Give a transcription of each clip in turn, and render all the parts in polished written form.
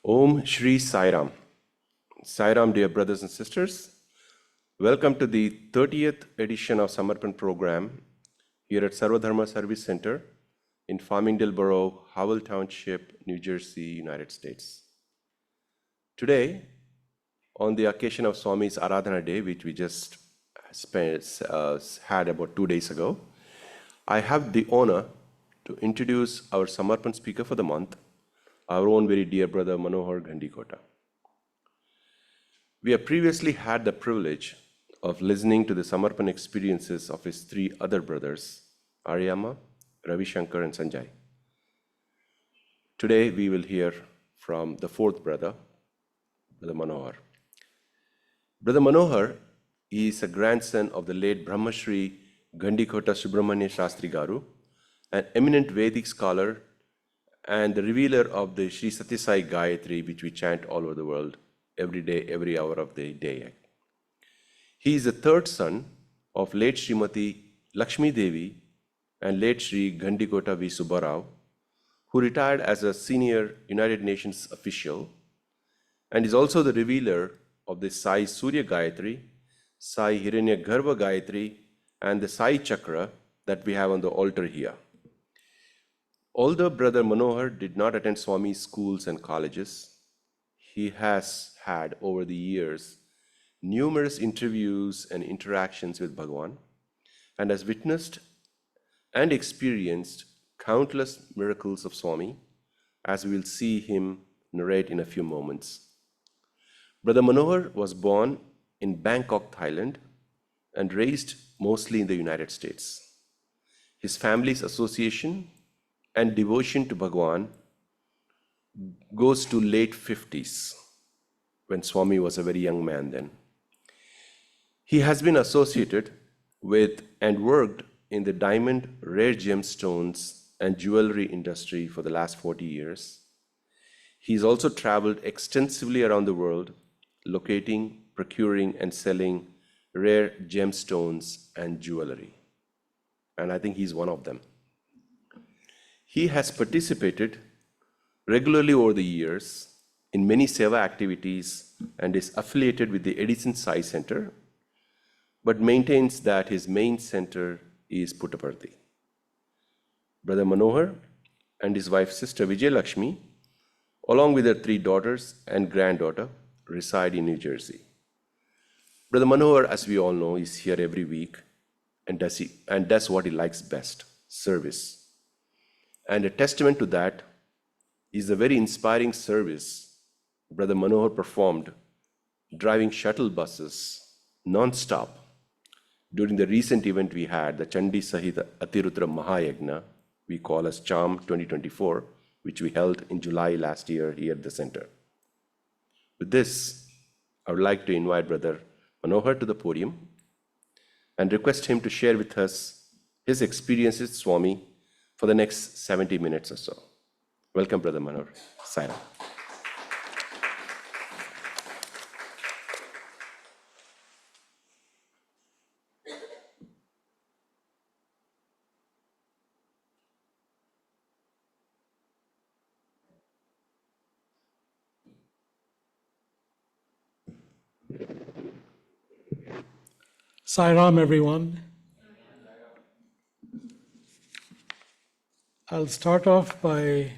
Om Shri Sai Ram. Sai Ram, dear brothers and sisters. Welcome to the 30th edition of Samarpan program here at Sarvadharma Service Center in Farmingdale Borough, Howell Township, New Jersey, United States. Today, on the occasion of Swami's Aradhana Day, which we just had about 2 days ago, I have the honor to introduce our Samarpan speaker for the month, our own very dear brother Manohar Ghandikota. We have previously had the privilege of listening to the Samarpan experiences of his three other brothers, Aryama, Ravi Shankar, and Sanjay. Today we will hear from the fourth brother, Brother Manohar. Brother Manohar is a grandson of the late Brahmashri Ghandikota Subramanya Shastri Garu, an eminent Vedic scholar and the revealer of the Sri Sai Gayatri, which we chant all over the world every day, every hour of the day. He is the third son of late Srimati Lakshmi Devi and late Sri Ghandikota V. Subbarao, who retired as a senior United Nations official and is also the revealer of the Sai Surya Gayatri, Sai Hiranya Garbha Gayatri, and the Sai Chakra that we have on the altar here. Although Brother Manohar did not attend Swami's schools and colleges, he has had over the years numerous interviews and interactions with Bhagavan and has witnessed and experienced countless miracles of Swami, as we will see him narrate in a few moments. Brother Manohar was born in Bangkok, Thailand, and raised mostly in the United States. His family's association and devotion to Bhagavan goes to late 50s, when Swami was a very young man then. He has been associated with and worked in the diamond, rare gemstones, and jewelry industry for the last 40 years. He's also traveled extensively around the world, locating, procuring, and selling rare gemstones and jewelry. And I think he's one of them. He has participated regularly over the years in many seva activities and is affiliated with the Edison Sai Center, but maintains that his main center is Puttaparthi. Brother Manohar and his wife, Sister Vijay Lakshmi, along with their three daughters and granddaughter, reside in New Jersey. Brother Manohar, as we all know, is here every week and does what he likes best, service. And a testament to that is the very inspiring service Brother Manohar performed driving shuttle buses non-stop during the recent event we had, the Chandi Sahita Atirutra Mahayagna, we call as CHAM 2024, which we held in July last year here at the center. With this, I would like to invite Brother Manohar to the podium and request him to share with us his experiences with Swami for the next 70 minutes or so. Welcome, Brother Manohar. Sai Ram. Sai Ram, everyone. I'll start off by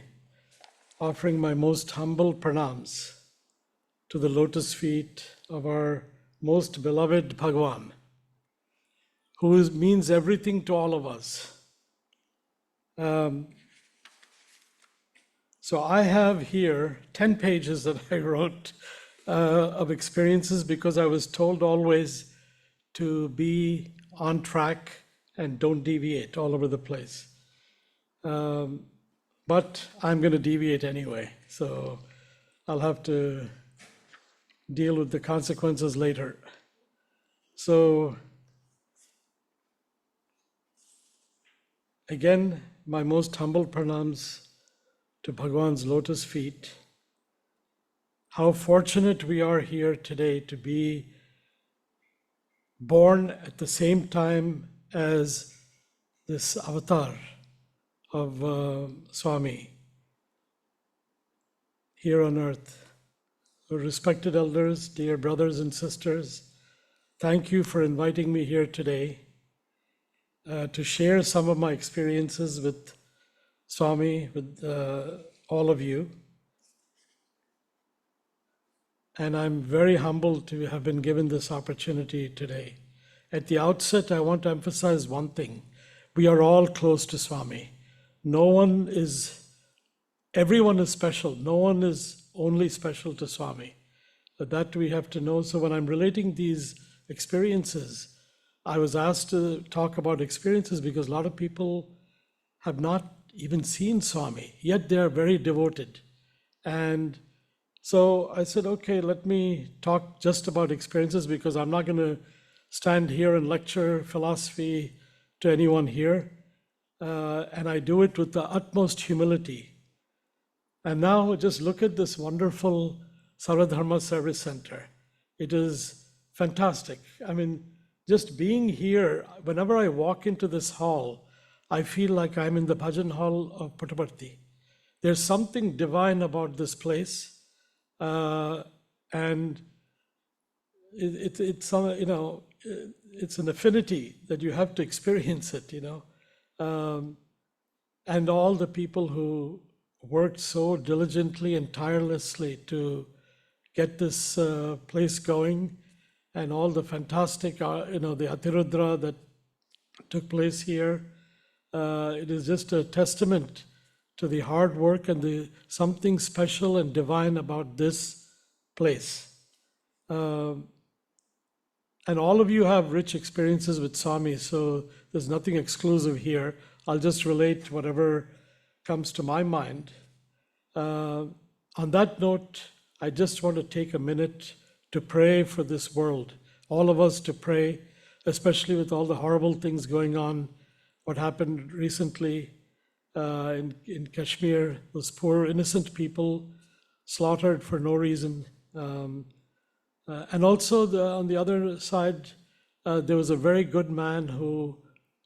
offering my most humble pranams to the lotus feet of our most beloved Bhagavan, who means everything to all of us. So I have here 10 pages that I wrote of experiences because I was told always to be on track and don't deviate all over the place. But I'm going to deviate anyway, so I'll have to deal with the consequences later. So again, my most humble pranams to Bhagavan's lotus feet. How fortunate we are here today to be born at the same time as this avatar of Swami. here on earth. So respected elders, dear brothers and sisters, thank you for inviting me here today to share some of my experiences with Swami, with all of you. And I'm very humbled to have been given this opportunity today. At the outset, I want to emphasize one thing. We are all close to Swami. Everyone is special. No one is only special to Swami. But that we have to know. So when I'm relating these experiences, I was asked to talk about experiences because a lot of people have not even seen Swami, yet they are very devoted. And so I said, okay, let me talk just about experiences because I'm not going to stand here and lecture philosophy to anyone here. And I do it with the utmost humility. And now just look at this wonderful Sarvadharma Service Center. It is fantastic. I mean, just being here, whenever I walk into this hall, I feel like I'm in the bhajan hall of Puttaparthi. There's something divine about this place. And it's an affinity that you have to experience it, and all the people who worked so diligently and tirelessly to get this place going, and all the fantastic, the Atirudra that took place here. It is just a testament to the hard work and something special and divine about this place. And all of you have rich experiences with Swami, so there's nothing exclusive here. I'll just relate whatever comes to my mind. On that note, I just want to take a minute to pray for this world. All of us to pray, especially with all the horrible things going on. What happened recently in Kashmir, those poor innocent people slaughtered for no reason. And also on the other side, there was a very good man who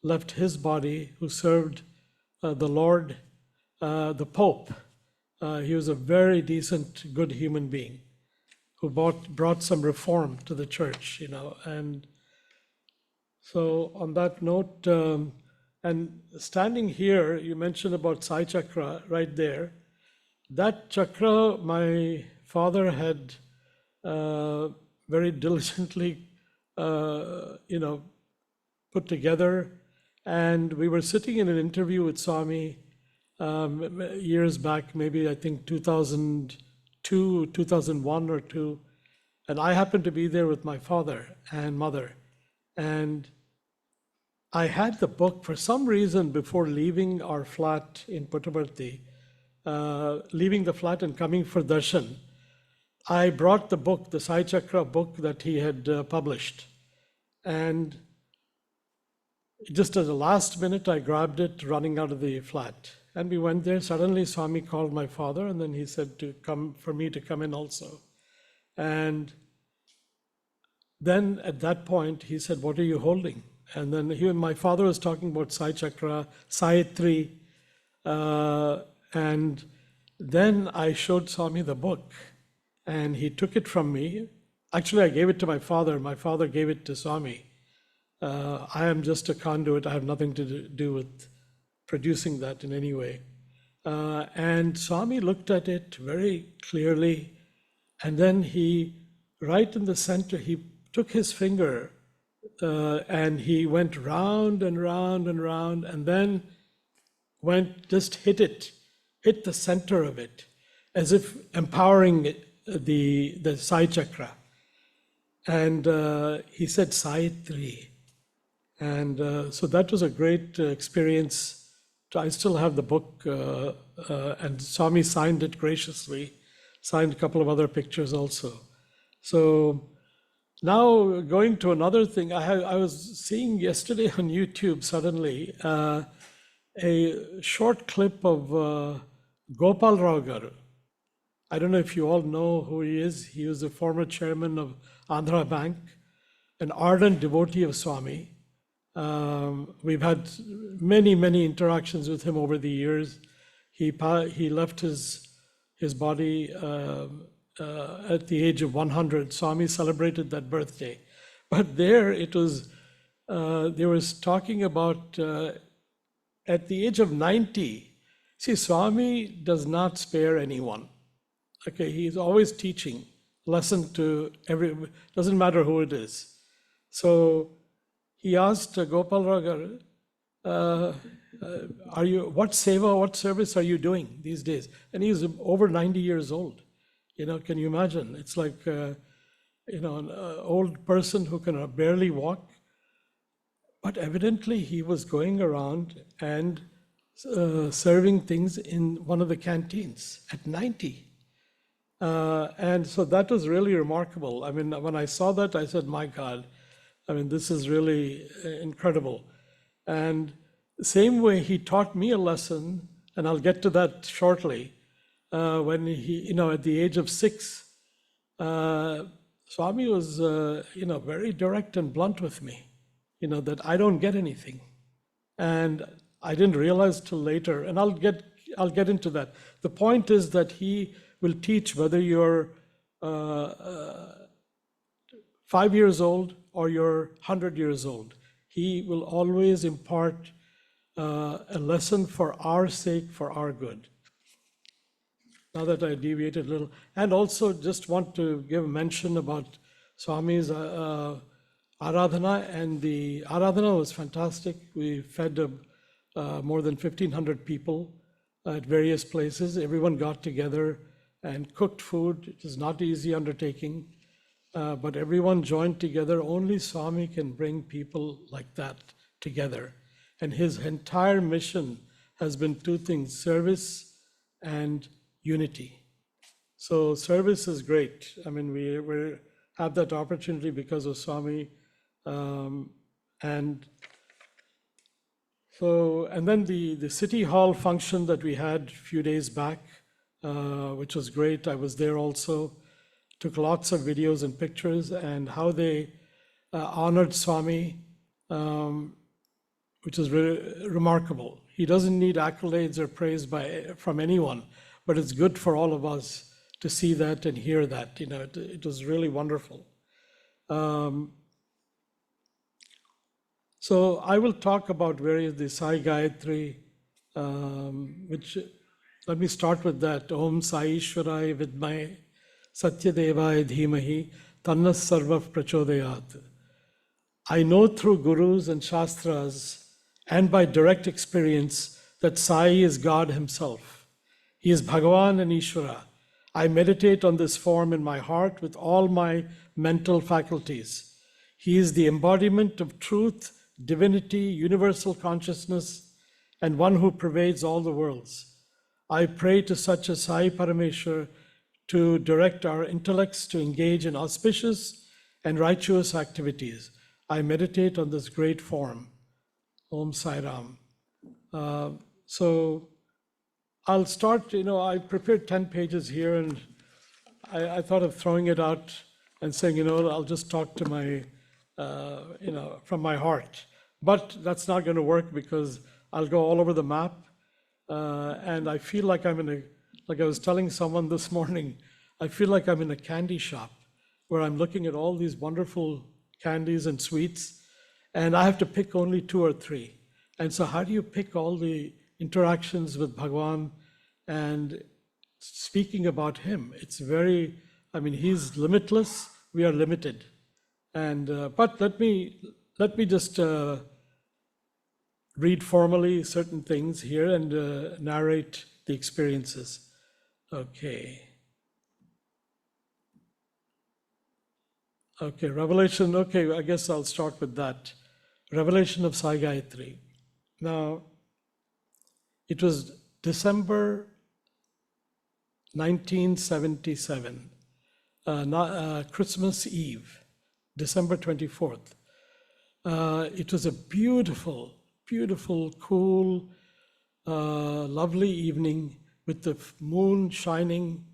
left his body, who served the Lord, the Pope. He was a very decent, good human being who brought some reform to the church, And so on that note, and standing here, you mentioned about Sai Chakra right there. That chakra, my father had very diligently, put together. And we were sitting in an interview with Swami years back, maybe I think 2002, 2001 or two. And I happened to be there with my father and mother. And I had the book for some reason before leaving our flat in Puttaparthi, leaving the flat and coming for darshan. I brought the book, the Sai Chakra book that he had published. And just at the last minute, I grabbed it running out of the flat. And we went there. Suddenly, Swami called my father, and then he said for me to come in also. And then at that point, he said, "What are you holding?" And then my father was talking about Sai Chakra, Sayatri. And then I showed Swami the book, and he took it from me. Actually, I gave it to my father. My father gave it to Swami. I am just a conduit. I have nothing to do with producing that in any way. And Swami looked at it very clearly, and then right in the center, he took his finger and he went round and round and round, and then hit the center of it, as if empowering the Sai Chakra. And he said, Sayatri. And so that was a great experience. I still have the book, and Swami signed it graciously, signed a couple of other pictures also. So now going to another thing, I was seeing yesterday on YouTube suddenly a short clip of Gopal Rao Garu. I don't know if you all know who he is. He was the former chairman of Andhra Bank, an ardent devotee of Swami. We've had many, many interactions with him over the years. He left his his body at the age of 100. Swami celebrated that birthday. But there it was, they were talking about at the age of 90. See, Swami does not spare anyone. Okay, he's always teaching lesson to doesn't matter who it is. So he asked Gopal Ragar, what seva, what service are you doing these days? And he's over 90 years old. Can you imagine? It's like, an old person who can barely walk. But evidently he was going around and serving things in one of the canteens at 90. And so that was really remarkable. I mean, when I saw that, I said, my God, this is really incredible. And the same way he taught me a lesson, and I'll get to that shortly, when he, at the age of 6, Swami was, very direct and blunt with me, that I don't get anything. And I didn't realize till later, and I'll get into that. The point is that he will teach whether you're 5 years old or you're 100 years old. He will always impart a lesson for our sake, for our good. Now that I deviated a little, and also just want to give a mention about Swami's Aradhana, and the Aradhana was fantastic. We fed more than 1,500 people at various places. Everyone got together and cooked food. It is not an easy undertaking, but everyone joined together. Only Swami can bring people like that together. And his entire mission has been two things: service and unity. So service is great. I mean, we have that opportunity because of Swami. And then the City Hall function that we had a few days back, which was great. I was there also, took lots of videos and pictures, and how they honored Swami, which is remarkable. He doesn't need accolades or praise from anyone, but it's good for all of us to see that and hear that. It was really wonderful. So I will talk about the Sai Gayatri, which, let me start with that. Om Sai Ishwarai Vidmahe Satyadevaya Dhimahi Tanna Sarva Prachodayat. I know through gurus and shastras and by direct experience that Sai is God himself. He is Bhagavan and Ishvara. I meditate on this form in my heart with all my mental faculties. He is the embodiment of truth, divinity, universal consciousness, and one who pervades all the worlds. I pray to such a Sai Parameshwar to direct our intellects to engage in auspicious and righteous activities. I meditate on this great form. Om Sai Ram. So I'll start, I prepared 10 pages here, and I thought of throwing it out and saying, I'll just talk to my, from my heart. But that's not going to work because I'll go all over the map. And I feel like like I was telling someone this morning, I feel like I'm in a candy shop where I'm looking at all these wonderful candies and sweets, and I have to pick only 2 or 3. And so how do you pick all the interactions with Bhagavan and speaking about him? It's he's limitless, we are limited. And but let me just read formally certain things here and narrate the experiences. Okay, Revelation. Okay, I guess I'll start with that. Revelation of Sai Gayatri. Now, it was December 1977, Christmas Eve, December 24th. It was a beautiful, beautiful, cool, lovely evening with the moon shining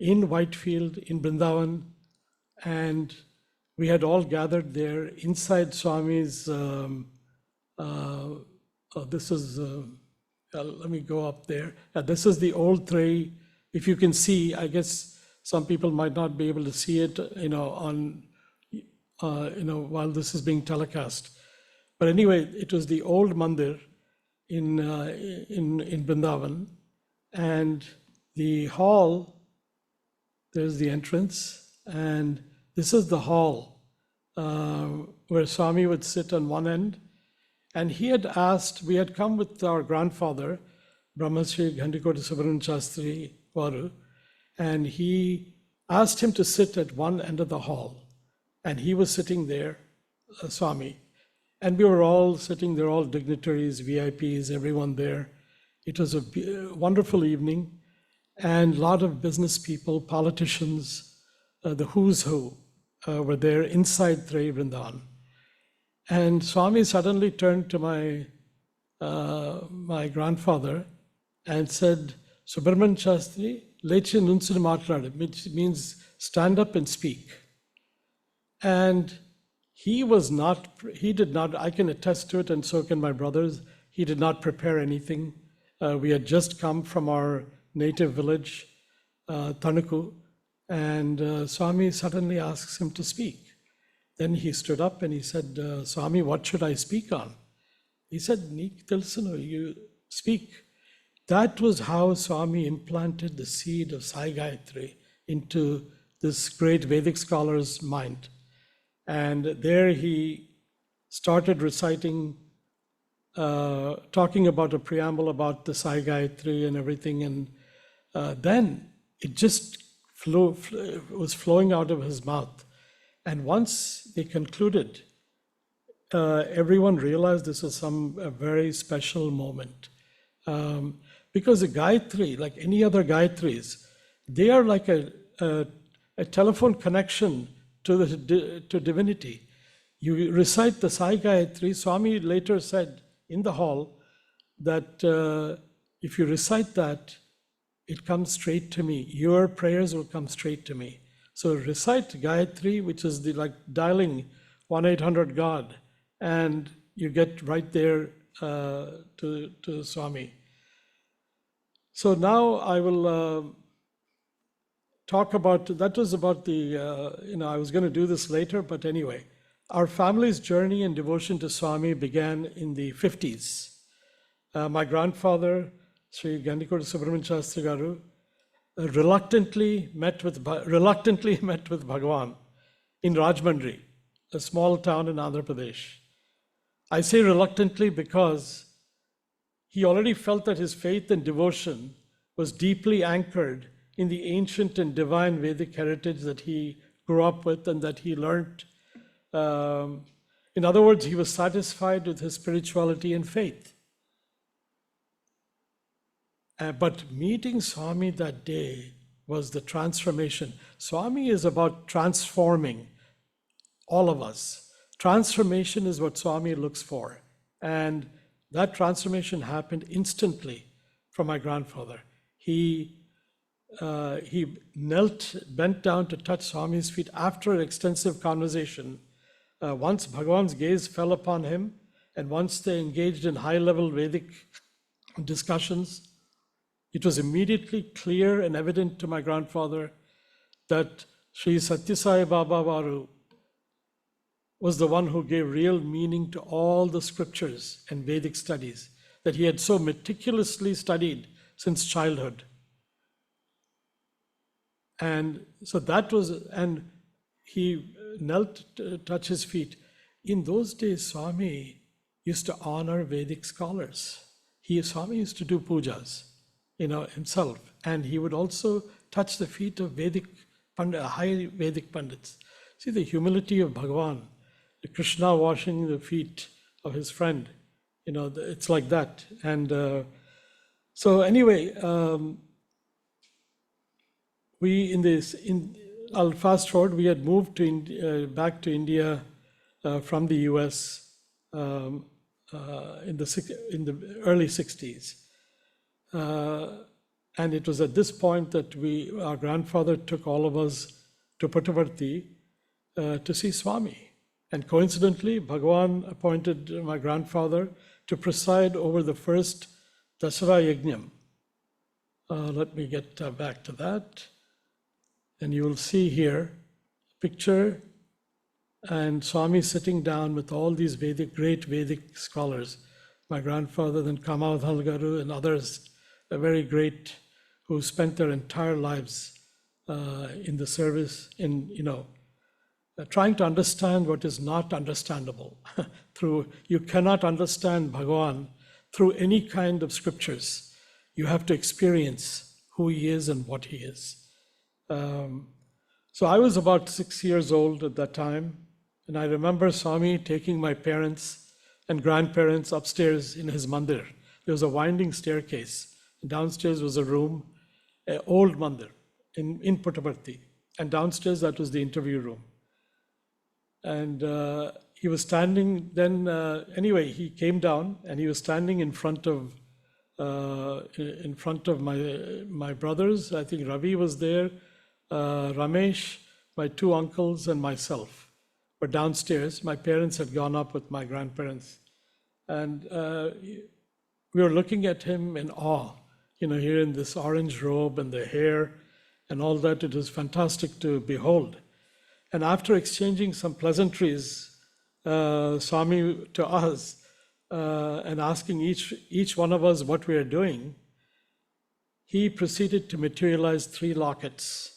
in Whitefield in Brindavan, and we had all gathered there inside Swami's, let me go up there. This is the old three if you can see, I guess some people might not be able to see it, while this is being telecast. But anyway, it was the old mandir in Vrindavan, and the hall, there's the entrance, and this is the hall where Swami would sit on one end. And he had asked, we had come with our grandfather, Brahmashri Ghandikota Subramanian Shastri Varu, and he asked him to sit at one end of the hall. And he was sitting there, Swami. And we were all sitting there, all dignitaries, VIPs, everyone there. It was a wonderful evening, and a lot of business people, politicians, the who's who were there inside Trei Vrindavan. And Swami suddenly turned to my grandfather and said, Subramanian Shastri, lechi nunsun maatladu, which means stand up and speak. And he did not, I can attest to it, and so can my brothers, he did not prepare anything. We had just come from our native village, Tanuku, and Swami suddenly asks him to speak. Then he stood up and he said, Swami, what should I speak on? He said, Neek Tilsunu, you speak. That was how Swami implanted the seed of Sai Gayatri into this great Vedic scholar's mind. And there he started reciting, talking about a preamble about the Sai Gayatri and everything. And then it just was flowing out of his mouth. And once they concluded, everyone realized this was a very special moment. Because the Gayatri, like any other Gayatris, they are like a telephone connection to divinity. You recite the Sai Gayatri. Swami later said in the hall that if you recite that, it comes straight to me. Your prayers will come straight to me. So recite Gayatri, which is like dialing 1-800-God, and you get right there to Swami. So now I will talk about, that was about the, I was going to do this later, but anyway, our family's journey and devotion to Swami began in the 50s. My grandfather, Sri Ghandikota Subramanian Shastri Garu, reluctantly met with Bhagwan in Rajmandri, a small town in Andhra Pradesh. I say reluctantly because he already felt that his faith and devotion was deeply anchored in the ancient and divine Vedic heritage that he grew up with and that he learned. In other words, he was satisfied with his spirituality and faith. But meeting Swami that day was the transformation. Swami is about transforming all of us. Transformation is what Swami looks for. And that transformation happened instantly for my grandfather. He bent down to touch Swami's feet after an extensive conversation. Once Bhagwan's gaze fell upon him, and once they engaged in high-level Vedic discussions, it was immediately clear and evident to my grandfather that Sri Sathya Sai Baba Varu was the one who gave real meaning to all the scriptures and Vedic studies that he had so meticulously studied since childhood. And so that was, and he knelt to touch his feet. In those days, Swami used to honor Vedic scholars. Swami used to do pujas, himself. And he would also touch the feet of high Vedic Pandits. See the humility of Bhagavan, the Krishna washing the feet of his friend. It's like that. And so anyway, I'll fast forward, we had moved back to India from the US in the early 60s. And it was at this point that our grandfather took all of us to Puttaparthi to see Swami. And coincidentally, Bhagwan appointed my grandfather to preside over the first Dasara Yajnam Let me get back to that. And you will see here a picture and Swami sitting down with all these great Vedic scholars. My grandfather, then Kamadhal Garu and others, a very great, who spent their entire lives in the service, trying to understand what is not understandable. You cannot understand Bhagavan through any kind of scriptures. You have to experience who he is and what he is. So I was about 6 years old at that time, and I remember Swami taking my parents and grandparents upstairs in his mandir. There was a winding staircase. Downstairs was a room, an old mandir in Puttaparthi. And downstairs, that was the interview room. And he was standing then, anyway, he came down and he was standing in front of my brothers. I think Ravi was there, Ramesh, my two uncles, and myself were downstairs. My parents had gone up with my grandparents. And we were looking at him in awe, here in this orange robe and the hair and all that. It was fantastic to behold. And after exchanging some pleasantries, Swami to us, and asking each one of us what we are doing, he proceeded to materialize 3 lockets.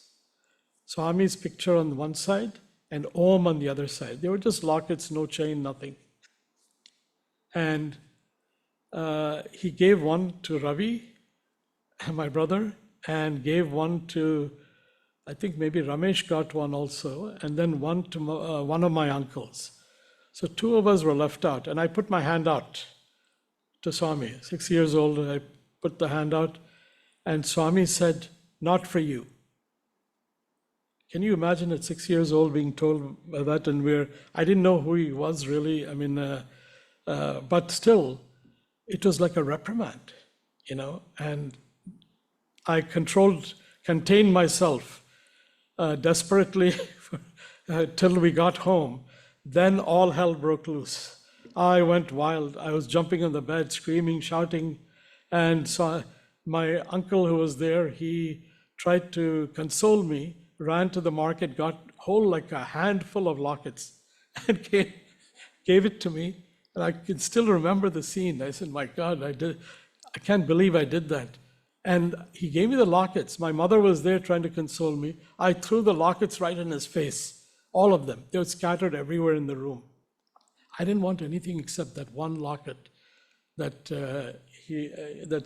Swami's picture on one side and Om on the other side. They were just lockets, no chain, nothing. And he gave one to Ravi, my brother, and gave one to, I think maybe Ramesh got one also, and then one to one of my uncles. So 2 of us were left out, and I put my hand out to Swami. 6 years old, I put the hand out, and Swami said, "Not for you." Can you imagine at 6 years old being told that? And I didn't know who he was really. I mean, but still, it was like a reprimand, and I contained myself desperately till we got home. Then all hell broke loose. I went wild. I was jumping on the bed, screaming, shouting, and saw my uncle who was there. He tried to console me, ran to the market, got like a handful of lockets, and gave it to me. And I can still remember the scene. I said, "My God, I can't believe I did that." And he gave me the lockets. My mother was there trying to console me. I threw the lockets right in his face, all of them. They were scattered everywhere in the room. I didn't want anything except that one locket that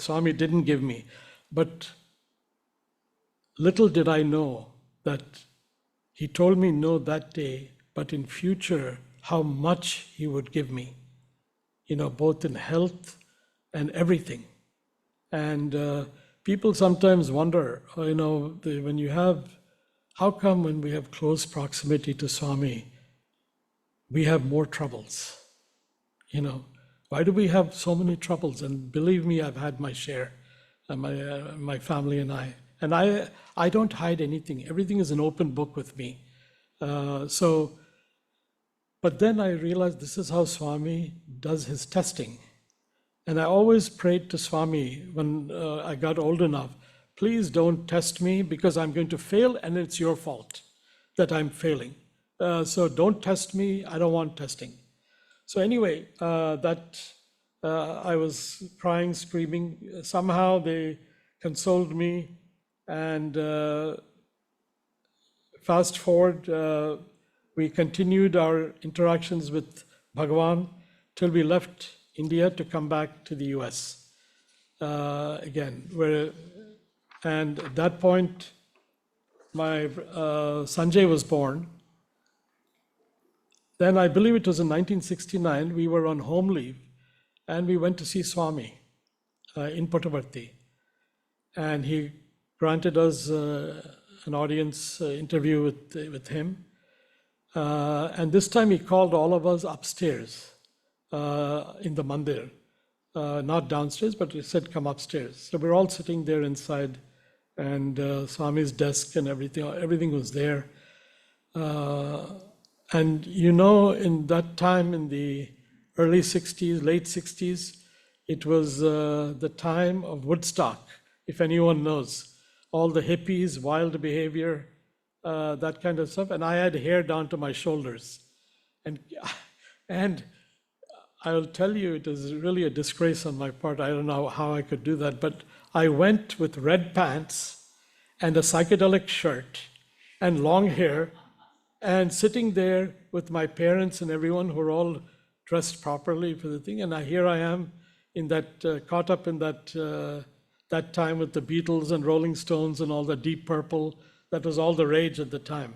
Swami didn't give me. But little did I know that he told me no that day, but in future, how much he would give me, both in health and everything. And people sometimes wonder, how come when we have close proximity to Swami, we have more troubles? Why do we have so many troubles? And believe me, I've had my share, my family and I. And I don't hide anything. Everything is an open book with me. But then I realized this is how Swami does his testing. And I always prayed to Swami when I got old enough, please don't test me because I'm going to fail and it's your fault that I'm failing. So don't test me, I don't want testing. So anyway, I was crying, screaming. Somehow they consoled me, and fast forward, we continued our interactions with Bhagavan till we left India to come back to the US again. And at that point, my Sanjay was born. Then I believe it was in 1969, we were on home leave and we went to see Swami in Puttaparthi. And he granted us an audience interview with him. And this time he called all of us upstairs in the mandir, not downstairs, but he said, come upstairs. So we're all sitting there inside, and Swami's desk and everything was there. And in that time, in the early 60s, late 60s, it was the time of Woodstock if anyone knows. All the hippies, wild behavior, that kind of stuff. And I had hair down to my shoulders. And, and I will tell you, it is really a disgrace on my part. I don't know how I could do that, but I went with red pants and a psychedelic shirt and long hair and sitting there with my parents and everyone who are all dressed properly for the thing. And here I am in that, caught up in that time with the Beatles and Rolling Stones and all the Deep Purple. That was all the rage at the time.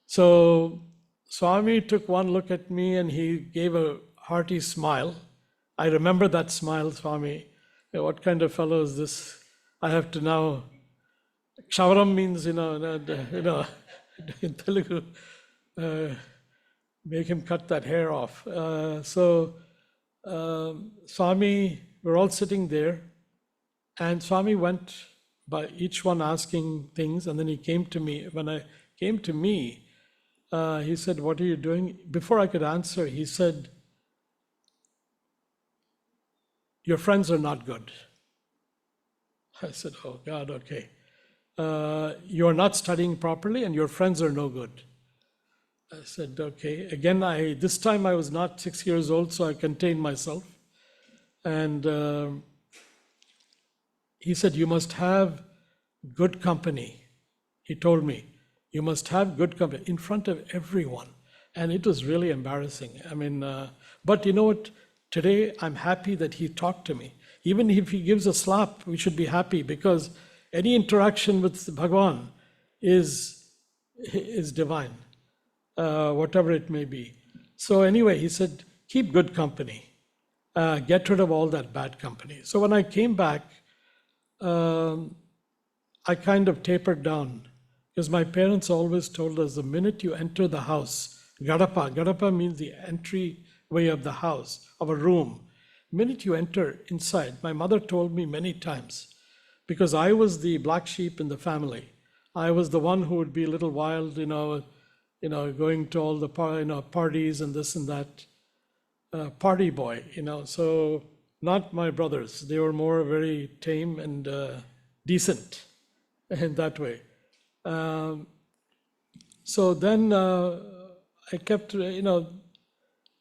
So Swami took one look at me and he gave a hearty smile. I remember that smile, Swami. What kind of fellow is this? I have to now. Kshawaram means, in Telugu, make him cut that hair off. Swami, we're all sitting there, and Swami went by each one asking things, and then he came to me. When I came to me, he said, "What are you doing?" Before I could answer, he said, "Your friends are not good." I said, "Oh God, okay. You are not studying properly and your friends are no good." I said, "Okay." Again, this time I was not 6 years old, so I contained myself. And he said, "You must have good company." He told me, "You must have good company," in front of everyone. And it was really embarrassing. I mean, but you know what? Today, I'm happy that he talked to me. Even if he gives a slap, we should be happy, because any interaction with Bhagwan is divine, whatever it may be. So anyway, he said, keep good company. Get rid of all that bad company. So when I came back, I kind of tapered down, because my parents always told us the minute you enter the house, Gadapa means the entryway of the house, of a room. The minute you enter inside, my mother told me many times, because I was the black sheep in the family. I was the one who would be a little wild, going to all the parties and this and that, party boy, So not my brothers. They were more very tame and decent in that way. So then I kept,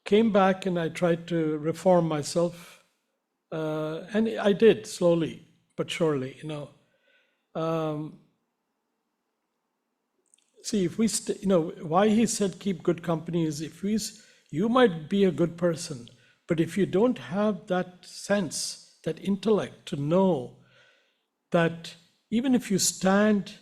came back and I tried to reform myself, and I did slowly but surely. See, if we, why he said keep good company is you might be a good person, but if you don't have that sense, that intellect to know that even if you stand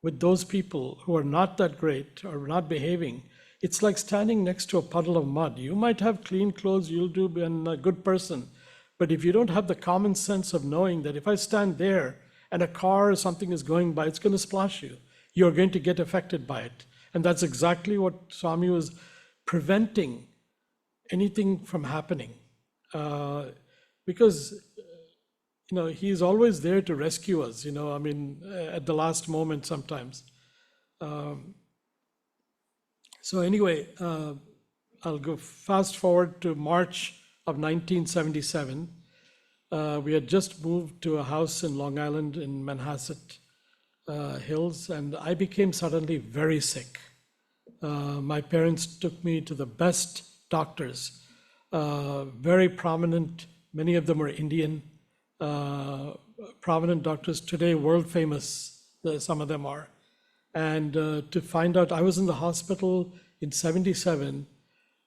with those people who are not that great or not behaving, it's like standing next to a puddle of mud. You might have clean clothes, you'll do be a good person, but if you don't have the common sense of knowing that if I stand there and a car or something is going by, it's going to splash you. You're going to get affected by it. And that's exactly what Swami was preventing anything from happening. Because, he's always there to rescue us, at the last moment sometimes. So anyway, I'll go fast forward to March of 1977. We had just moved to a house in Long Island in Manhasset Hills, and I became suddenly very sick. My parents took me to the best doctors, very prominent, many of them were Indian, prominent doctors, today world famous, some of them are. And to find out, I was in the hospital in 77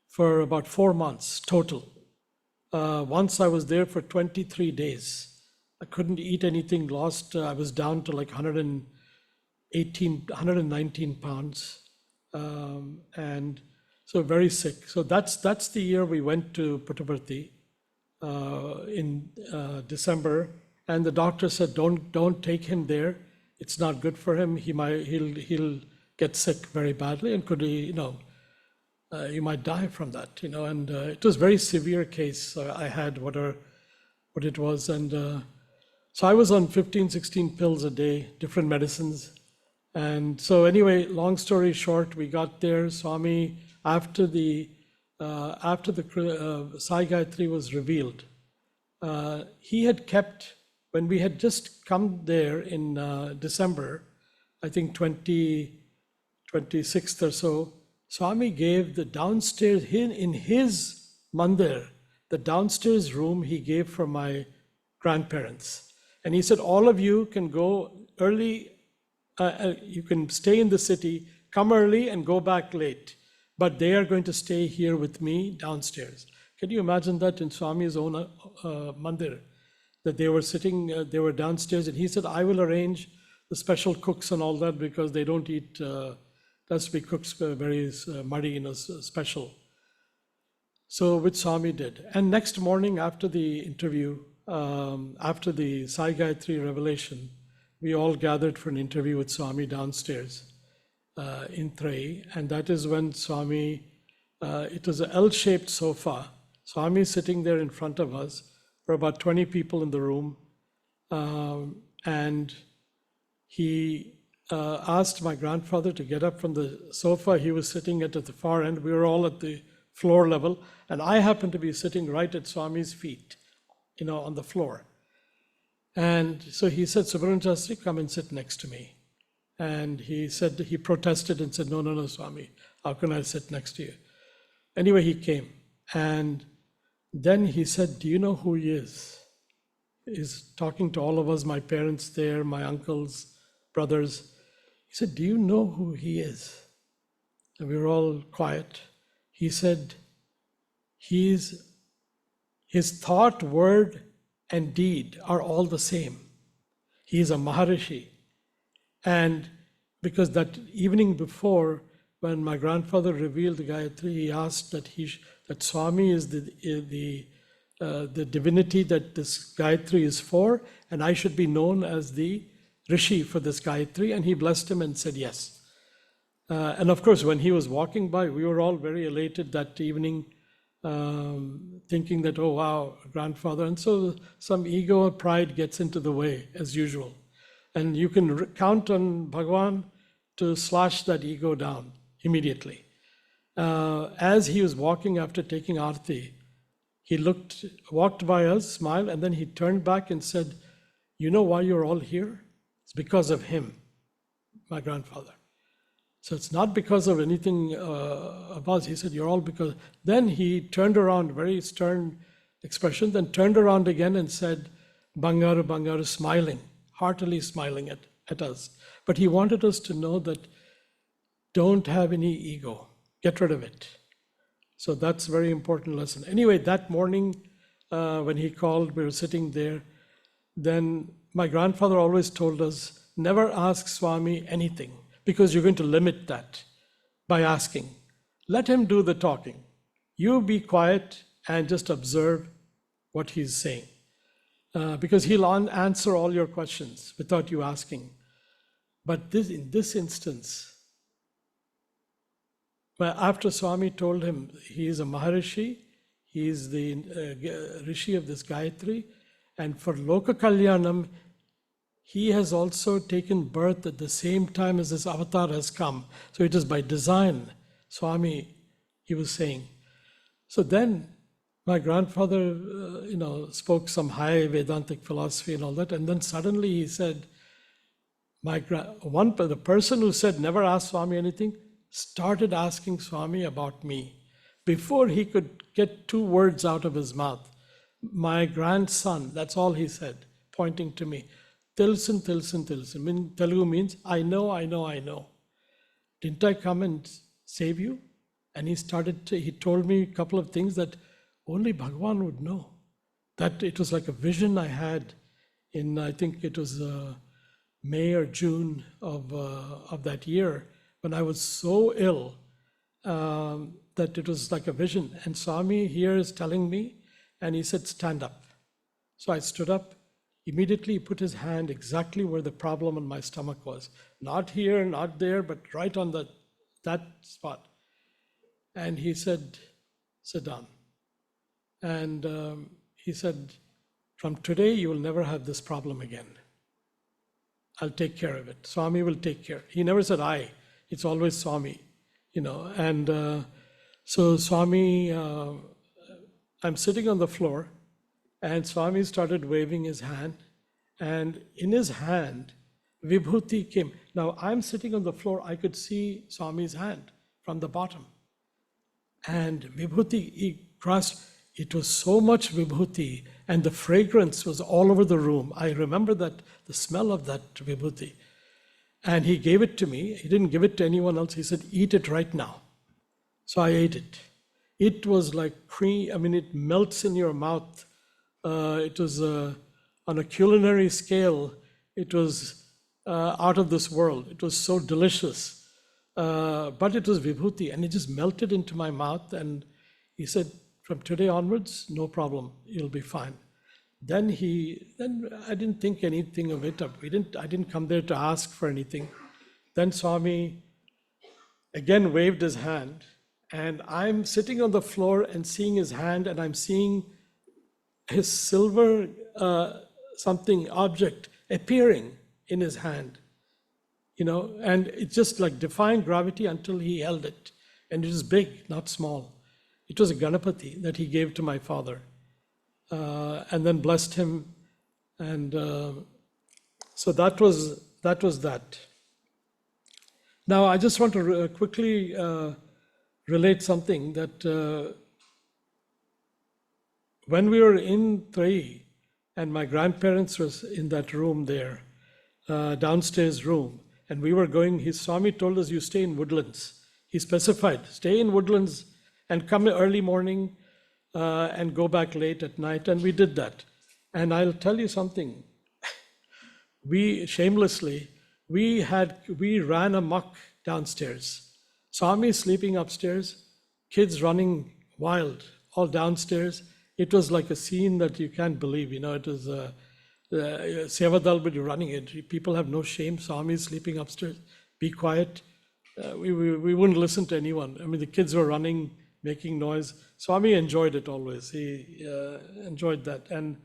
for about 4 months total. Once I was there for 23 days. I couldn't eat anything, I was down to like 119 pounds. And so very sick. So that's the year we went to Puttaparthi in December. And the doctor said, don't take him there. It's not good for him. He'll get sick very badly, and you might die from that. And it was a very severe case. I had what it was, and so I was on 15, 16 pills a day, different medicines. And so anyway, long story short, we got there. Swami, after the Sai Gayatri was revealed, he had kept when we had just come there in December, I think 26th or so, Swami gave the downstairs, in his mandir, the downstairs room he gave for my grandparents. And he said, all of you can go early, you can stay in the city, come early and go back late. But they are going to stay here with me downstairs. Can you imagine that in Swami's own mandir? That they were sitting, they were downstairs, and he said, I will arrange the special cooks and all that because they don't eat, has to be cooks very muddy, special. So which Swami did. And next morning after the interview, after the Sai Gayatri revelation, we all gathered for an interview with Swami downstairs in Trai. And that is when Swami, it was an L-shaped sofa. Swami sitting there in front of us. There were about 20 people in the room. And he asked my grandfather to get up from the sofa. He was sitting at the far end. We were all at the floor level. And I happened to be sitting right at Swami's feet, on the floor. And so he said, Subramanian Shastri, come and sit next to me. And he said, he protested and said, no, Swami, how can I sit next to you? Anyway, he came. And then he said, do you know who he is? He's talking to all of us, my parents there, my uncles, brothers. He said, do you know who he is? And we were all quiet. He said, his thought, word, and deed are all the same. He is a Maharishi. And because that evening before, when my grandfather revealed the Gayatri, he asked that Swami is the divinity that this Gayatri is for, and I should be known as the Rishi for this Gayatri, and he blessed him and said yes. And of course, when he was walking by, we were all very elated that evening, thinking that, oh wow, grandfather. And so some ego or pride gets into the way, as usual. And you can count on Bhagwan to slash that ego down immediately. As he was walking after taking Aarti, he walked by us, smiled, and then he turned back and said, you know why you're all here? It's because of him, my grandfather. So it's not because of anything of us. He said, you're all because. Then he turned around, very stern expression, then turned around again and said, Bangaru, Bangaru, smiling, heartily smiling at us. But he wanted us to know that don't have any ego, get rid of it. So that's a very important lesson. Anyway, that morning when he called, we were sitting there. Then my grandfather always told us, never ask Swami anything, because you're going to limit that by asking. Let him do the talking. You be quiet and just observe what he's saying. Because he'll answer all your questions without you asking. But in this instance, after Swami told him he is a Maharishi, he is the Rishi of this Gayatri, and for Loka Kalyanam, he has also taken birth at the same time as this avatar has come. So it is by design, Swami, he was saying. So then my grandfather, spoke some high Vedantic philosophy and all that, and then suddenly he said, the person who said never ask Swami anything started asking Swami about me. Before he could get 2 words out of his mouth, my grandson, that's all he said, pointing to me. Tilson, Tilson, Tilson. Telugu means, I know. Didn't I come and save you? And he told me a couple of things that only Bhagwan would know. That it was like a vision I had in, I think it was May or June of that year, when I was so ill that it was like a vision. And Swami here is telling me, and he said, stand up. So I stood up. Immediately he put his hand exactly where the problem in my stomach was. Not here, not there, but right on that spot. And he said, sit down. And he said, from today you will never have this problem again. I'll take care of it. Swami will take care. He never said I. It's always Swami, And so Swami, I'm sitting on the floor, and Swami started waving his hand, And in his hand, Vibhuti came. Now I'm sitting on the floor, I could see Swami's hand from the bottom. And Vibhuti, he grasped, it was so much Vibhuti, and the fragrance was all over the room. I remember that, the smell of that Vibhuti. And he gave it to me. He didn't give it to anyone else. He said, eat it right now. So I ate it. It was like cream. I mean, it melts in your mouth. It was on a culinary scale. It was out of this world. It was so delicious. But it was Vibhuti, and it just melted into my mouth. And he said, from today onwards, no problem. You'll be fine. Then I didn't think anything of it. I didn't come there to ask for anything. Then Swami again waved his hand, and I'm sitting on the floor and seeing his hand, and I'm seeing his silver something object appearing in his hand, and it just like defying gravity until he held it. And it was big, not small. It was a Ganapati that he gave to my father. And then blessed him, and so that was that. Now I just want to quickly relate something that when we were in Trai, and my grandparents was in that room there, downstairs room, and we were going. His Swami told us, "You stay in Woodlands." He specified, "Stay in Woodlands and come early morning." And go back late at night, and we did that. And I'll tell you something. We shamelessly, we ran amok downstairs. Swami sleeping upstairs, kids running wild, all downstairs. It was like a scene that you can't believe. It was Sevadal, but you're running it. People have no shame. Swami sleeping upstairs. Be quiet. We wouldn't listen to anyone. I mean, the kids were running, making noise. Swami enjoyed it always. He enjoyed that. And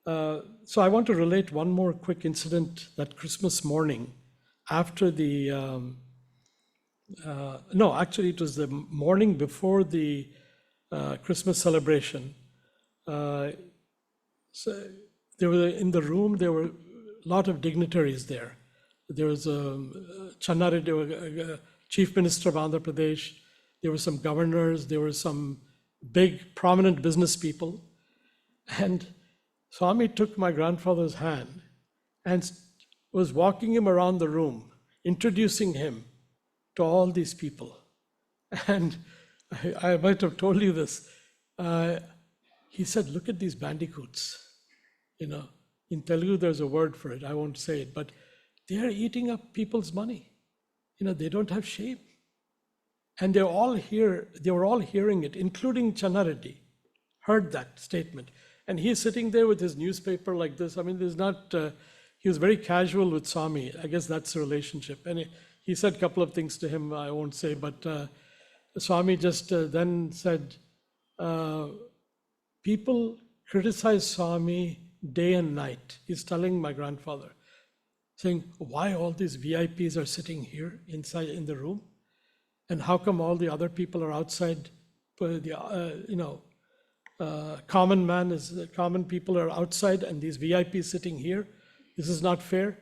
so I want to relate one more quick incident that Christmas morning after the, no, actually it was the morning before the Christmas celebration. So there were, in the room, there were a lot of dignitaries there. There was Channaradi, Chief Minister of Andhra Pradesh. There were some governors, there were some big prominent business people. And Swami took my grandfather's hand and was walking him around the room, introducing him to all these people. And I might have told you this. He said, look at these bandicoots. In Telugu there's a word for it, I won't say it, but they are eating up people's money. They don't have shame. And they were all hearing it, including Channareddy, heard that statement. And he's sitting there with his newspaper like this. I mean, he was very casual with Swami. I guess that's the relationship. And he said a couple of things to him, I won't say, but Swami just then said, people criticize Swami day and night. He's telling my grandfather, saying, why all these VIPs are sitting here inside in the room? And how come all the other people are outside? Common people are outside, and these VIPs sitting here. This is not fair.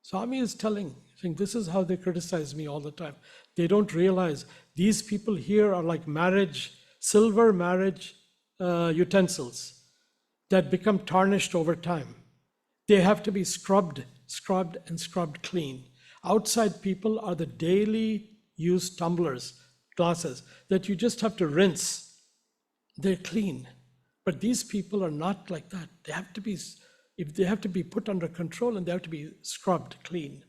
Swami is saying, this is how they criticize me all the time. They don't realize these people here are like silver marriage utensils that become tarnished over time. They have to be scrubbed and scrubbed clean. Outside people are the daily used tumblers, glasses, that you just have to rinse. They're clean. But these people are not like that. They have to be put under control, and they have to be scrubbed clean.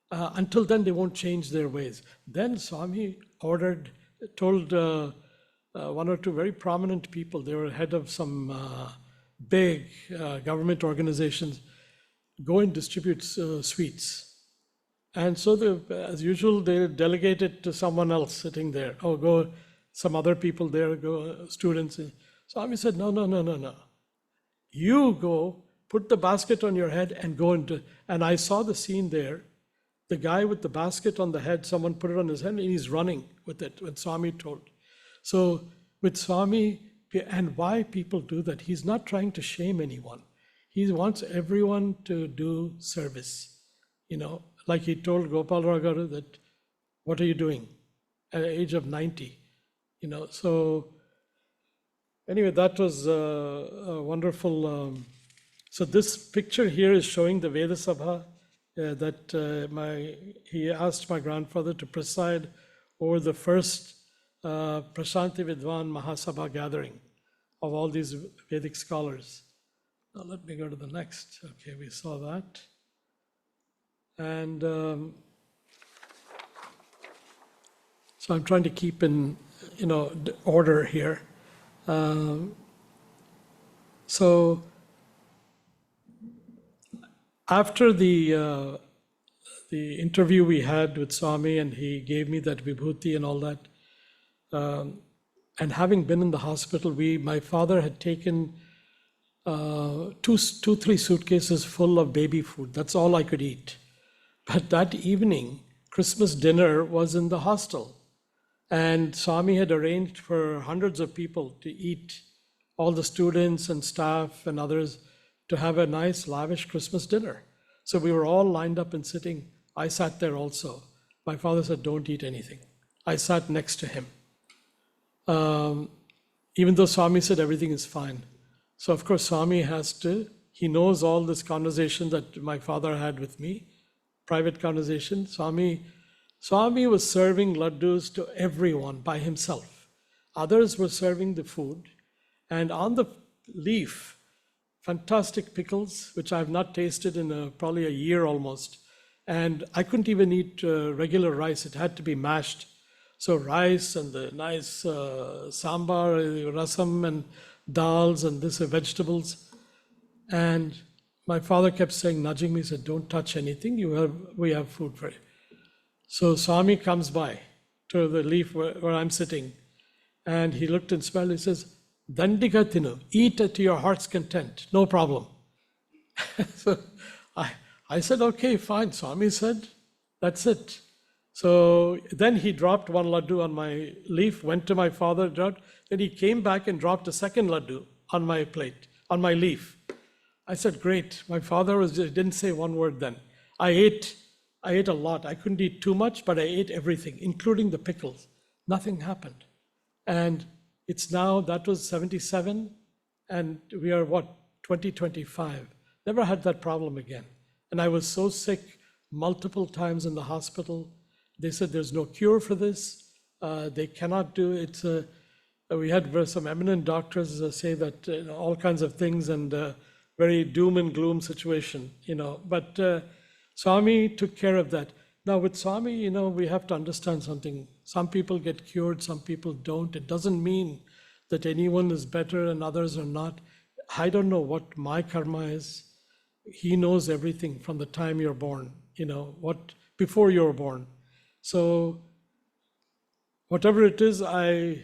Until then, they won't change their ways. Then Swami told one or two very prominent people, they were head of some big government organizations, go and distribute sweets. And so, as usual, they delegate it to someone else sitting there. Oh, go, some other people there, go, students. Swami said, no. You go, put the basket on your head and go into, and I saw the scene there. The guy with the basket on the head, someone put it on his head and he's running with it, when Swami told. So with Swami, and why people do that, he's not trying to shame anyone. he wants everyone to do service. Like he told Gopal Ragaru that, what are you doing at the age of 90? So anyway, that was a wonderful. So this picture here is showing the Veda Sabha that he asked my grandfather to preside over the first Prashanti Vidwan Mahasabha gathering of all these Vedic scholars. Now let me go to the next. Okay, we saw that. And so I'm trying to keep in, order here. So after the interview we had with Swami, and he gave me that vibhuti and all that, and having been in the hospital, my father had taken 3 suitcases full of baby food. That's all I could eat. But that evening, Christmas dinner was in the hostel. And Swami had arranged for hundreds of people to eat, all the students and staff and others, to have a nice, lavish Christmas dinner. So we were all lined up and sitting. I sat there also. My father said, don't eat anything. I sat next to him. Even though Swami said everything is fine. So of course, Swami he knows all this conversation that my father had with me, private conversation. Swami was serving laddus to everyone by himself. Others were serving the food. And on the leaf, fantastic pickles, which I have not tasted in probably a year almost. And I couldn't even eat regular rice. It had to be mashed. So rice and the nice sambar, rasam and dals and vegetables. And my father kept saying, nudging me, said, don't touch anything. We have food for you. So Swami comes by to the leaf where I'm sitting, and he looked and smelled. He says, Dandika tinu, eat to your heart's content, no problem. So I said, okay, fine. Swami said, that's it. So then he dropped one laddu on my leaf, went to my father, dropped. Then he came back and dropped a second laddu on my plate, on my leaf. I said, great. My father didn't say one word then. I ate a lot. I couldn't eat too much, but I ate everything, including the pickles. Nothing happened. And it's now, that was 77, and we are 2025. Never had that problem again. And I was so sick multiple times in the hospital. They said there's no cure for this. They cannot do it. We had some eminent doctors say that all kinds of things, and very doom and gloom situation, But Swami took care of that. Now with Swami, we have to understand something. Some people get cured, some people don't. It doesn't mean that anyone is better and others are not. I don't know what my karma is. He knows everything from the time you're born, before you're born. So whatever it is, I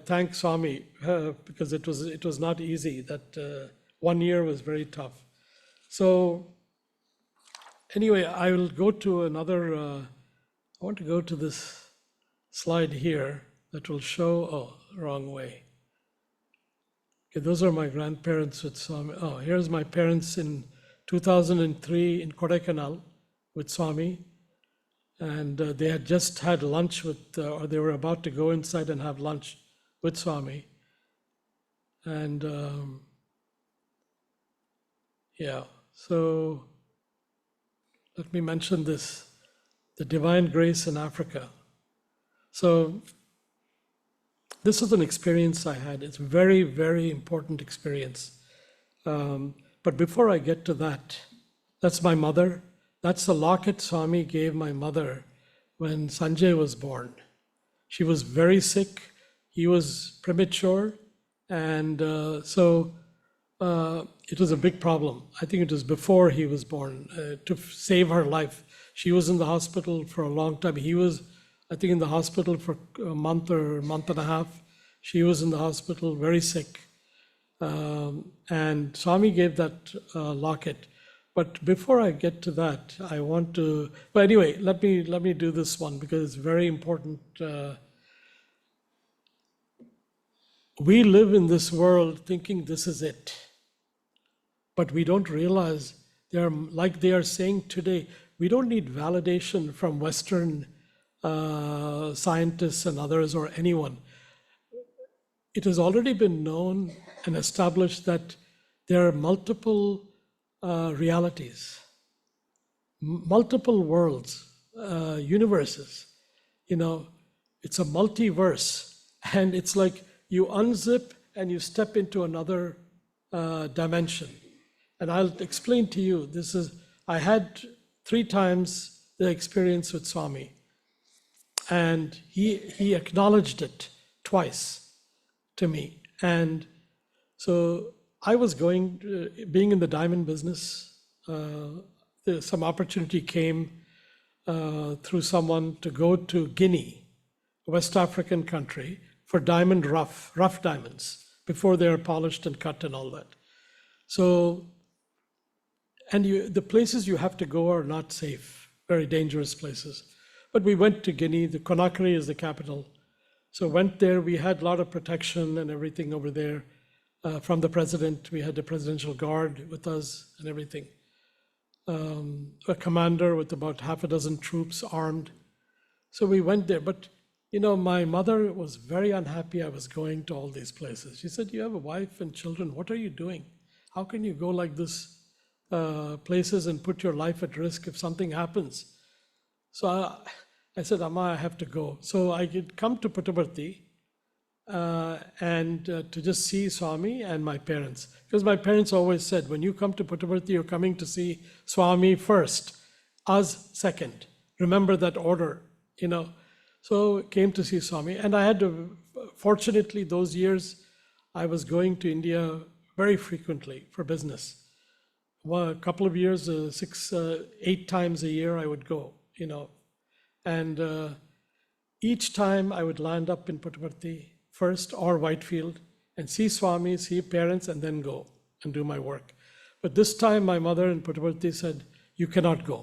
thank Swami because it was not easy. That 1 year was very tough. So anyway, I will go to another. I want to go to this slide here that will show. Wrong way. Okay, those are my grandparents with Swami. Here's my parents in 2003 in Kodaikanal with Swami. And they had just had lunch or they were about to go inside and have lunch with Swami. And so let me mention this, the divine grace in Africa. So this is an experience I had. It's a very, very important experience. But before I get to that, that's my mother. That's the locket Swami gave my mother when Sanjay was born. She was very sick. He was premature. And so it was a big problem. I think it was before he was born, to save her life. She was in the hospital for a long time. He was, I think, in the hospital for a month or a month and a half. She was in the hospital, very sick. And Swami gave that locket. But before I get to that, I want to, but anyway, let me do this one because it's very important. We live in this world thinking this is it. but we don't realize they're like they are saying today, we don't need validation from Western scientists and others or anyone. It has already been known and established that there are multiple realities, multiple worlds, universes. It's a multiverse, and it's like you unzip and you step into another dimension. And I'll explain to you, I had 3 times the experience with Swami, and he acknowledged it twice to me. And so I was being in the diamond business, some opportunity came through someone to go to Guinea, a West African country, for rough diamonds, before they are polished and cut and all that. So, and the places you have to go are not safe, very dangerous places. But we went to Guinea. The Conakry is the capital. So went there. We had a lot of protection and everything over there from the president. We had the presidential guard with us and everything. A commander with about half a dozen troops armed. So we went there. But, my mother was very unhappy I was going to all these places. She said, "You have a wife and children. What are you doing? How can you go like this places and put your life at risk if something happens?" So I said, "Amma, I have to go." So I could come to Puttaparthi and to just see Swami and my parents. Because my parents always said, when you come to Puttaparthi, you're coming to see Swami first, us second. Remember that order, So came to see Swami. And I had to, fortunately, those years, I was going to India very frequently for business. Well, a couple of years, 8 times a year I would go, And each time I would land up in Puttaparthi first or Whitefield and see Swami, see parents, and then go and do my work. But this time my mother in Puttaparthi said, "You cannot go."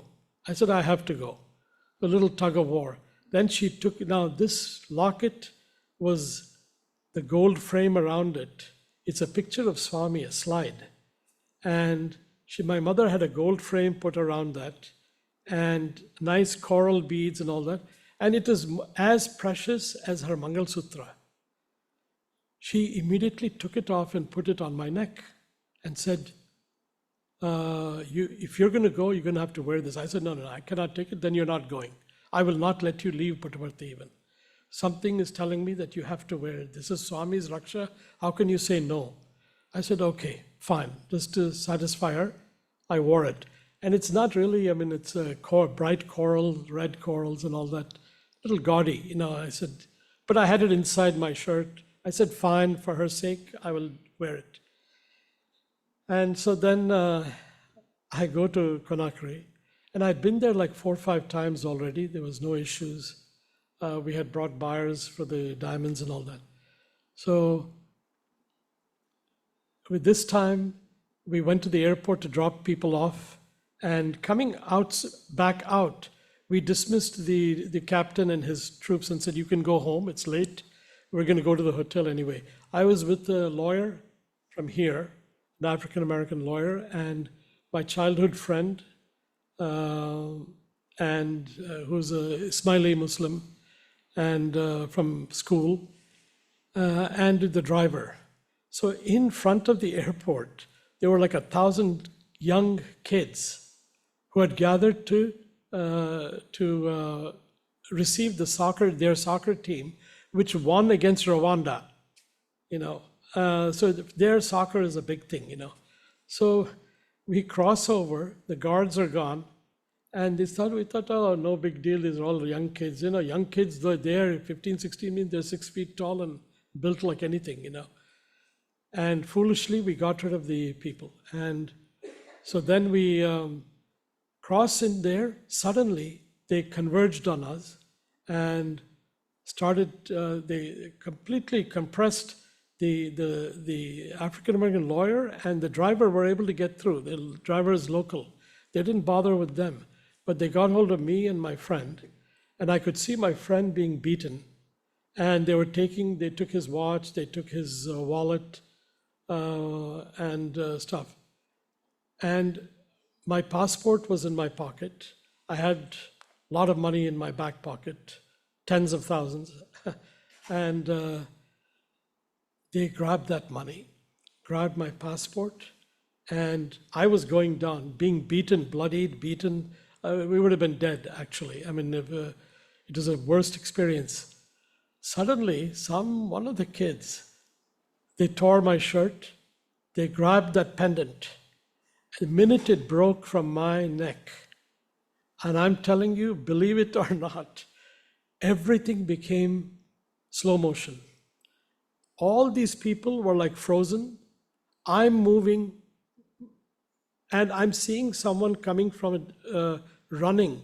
I said, "I have to go." A little tug of war. Then she took, now this locket was the gold frame around it. It's a picture of Swami, a slide. And my mother had a gold frame put around that and nice coral beads and all that. And it is as precious as her Mangal Sutra. She immediately took it off and put it on my neck and said, if you're going to go, you're going to have to wear this. I said, no, I cannot take it. Then you're not going. I will not let you leave Puttaparthi even. Something is telling me that you have to wear it. This is Swami's Raksha. How can you say no? I said, okay, fine. Just to satisfy her, I wore it. And it's not really, it's a bright coral, red corals and all that. Little gaudy, I said, but I had it inside my shirt. I said, fine, for her sake, I will wear it. And so then I go to Conakry. And I'd been there like 4 or 5 times already. There was no issues. We had brought buyers for the diamonds and all that. So with this time, we went to the airport to drop people off. And coming back out, we dismissed the captain and his troops and said, you can go home. It's late. We're going to go to the hotel anyway. I was with a lawyer from here, an African-American lawyer, and my childhood friend, and who's a Ismaili Muslim and from school, and the driver. So in front of the airport, there were like 1,000 young kids who had gathered to receive their soccer team, which won against Rwanda. So their soccer is a big thing. So we cross over, the guards are gone, and we thought, oh, no big deal, these are all young kids. Young kids, they're 15, 16, means they're 6 feet tall and built like anything, And foolishly, we got rid of the people. And so then we cross in there. Suddenly, they converged on us and started, they completely compressed the African-American lawyer and the driver were able to get through. The driver is local. They didn't bother with them, but they got hold of me and my friend, and I could see my friend being beaten. And they took his watch, they took his wallet and stuff. And my passport was in my pocket. I had a lot of money in my back pocket, tens of thousands. And they grabbed that money, grabbed my passport, and I was going down, being beaten, bloodied, beaten. We would have been dead, actually. I mean, it was a worst experience. Suddenly, one of the kids, they tore my shirt, they grabbed that pendant. The minute it broke from my neck, and I'm telling you, believe it or not, everything became slow motion. All these people were like frozen. I'm moving, and I'm seeing someone coming from running,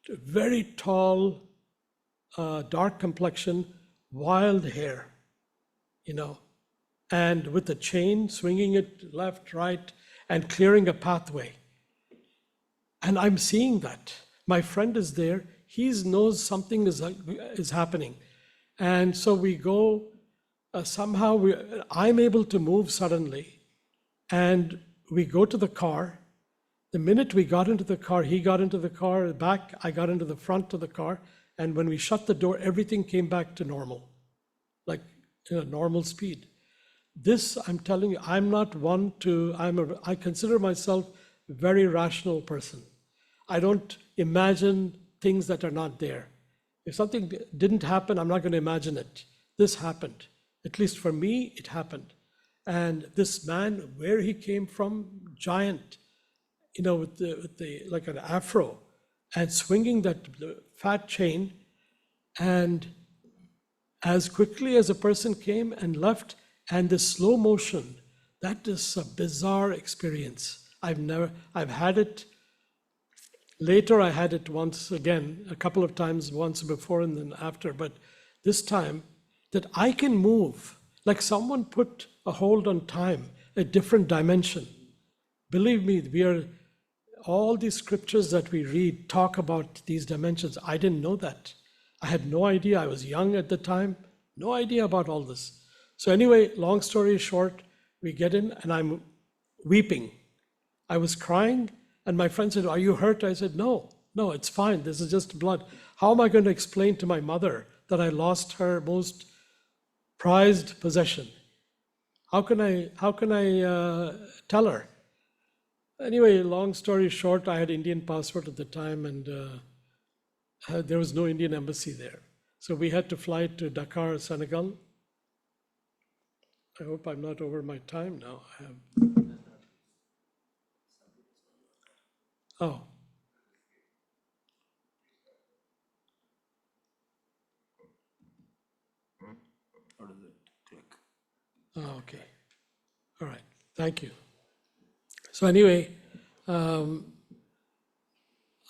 very tall, dark complexion, wild hair, and with a chain, swinging it left, right, and clearing a pathway. And I'm seeing that. My friend is there. He knows something is happening. And so we go, I'm able to move suddenly. And we go to the car. The minute we got into the car, he got into the car back, I got into the front of the car. And when we shut the door, everything came back to normal, like normal speed. This, I'm telling you, I'm not one to, I consider myself a very rational person. I don't imagine things that are not there. If something didn't happen, I'm not going to imagine it. This happened. At least for me, it happened. And this man, where he came from, giant, with the like an afro, and swinging that fat chain, and as quickly as a person came and left, and the slow motion, that is a bizarre experience. I've had it. Later, I had it once again, a couple of times, once before and then after, but this time that I can move, like someone put a hold on time, a different dimension. Believe me, all these scriptures that we read talk about these dimensions. I didn't know that. I had no idea. I was young at the time, no idea about all this. So anyway, long story short, we get in and I'm weeping. I was crying and my friend said, "Are you hurt?" I said, No, it's fine. This is just blood. How am I going to explain to my mother that I lost her most prized possession? How can I tell her? Anyway, long story short, I had Indian passport at the time and there was no Indian embassy there. So we had to fly to Dakar, Senegal. I hope I'm not over my time now. Oh. How does it click? Oh, okay. All right. Thank you. So anyway, I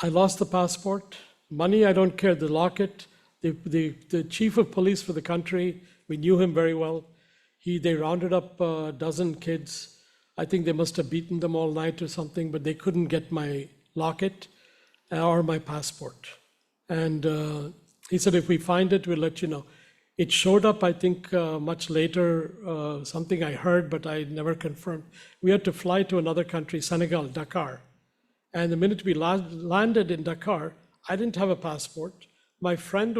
lost the passport. Money, I don't care. The locket, the chief of police for the country, we knew him very well. They rounded up a dozen kids. I think they must have beaten them all night or something, but they couldn't get my locket or my passport. And he said, if we find it, we'll let you know. It showed up, I think, much later, something I heard, but I never confirmed. We had to fly to another country, Senegal, Dakar. And the minute we landed in Dakar, I didn't have a passport. My friend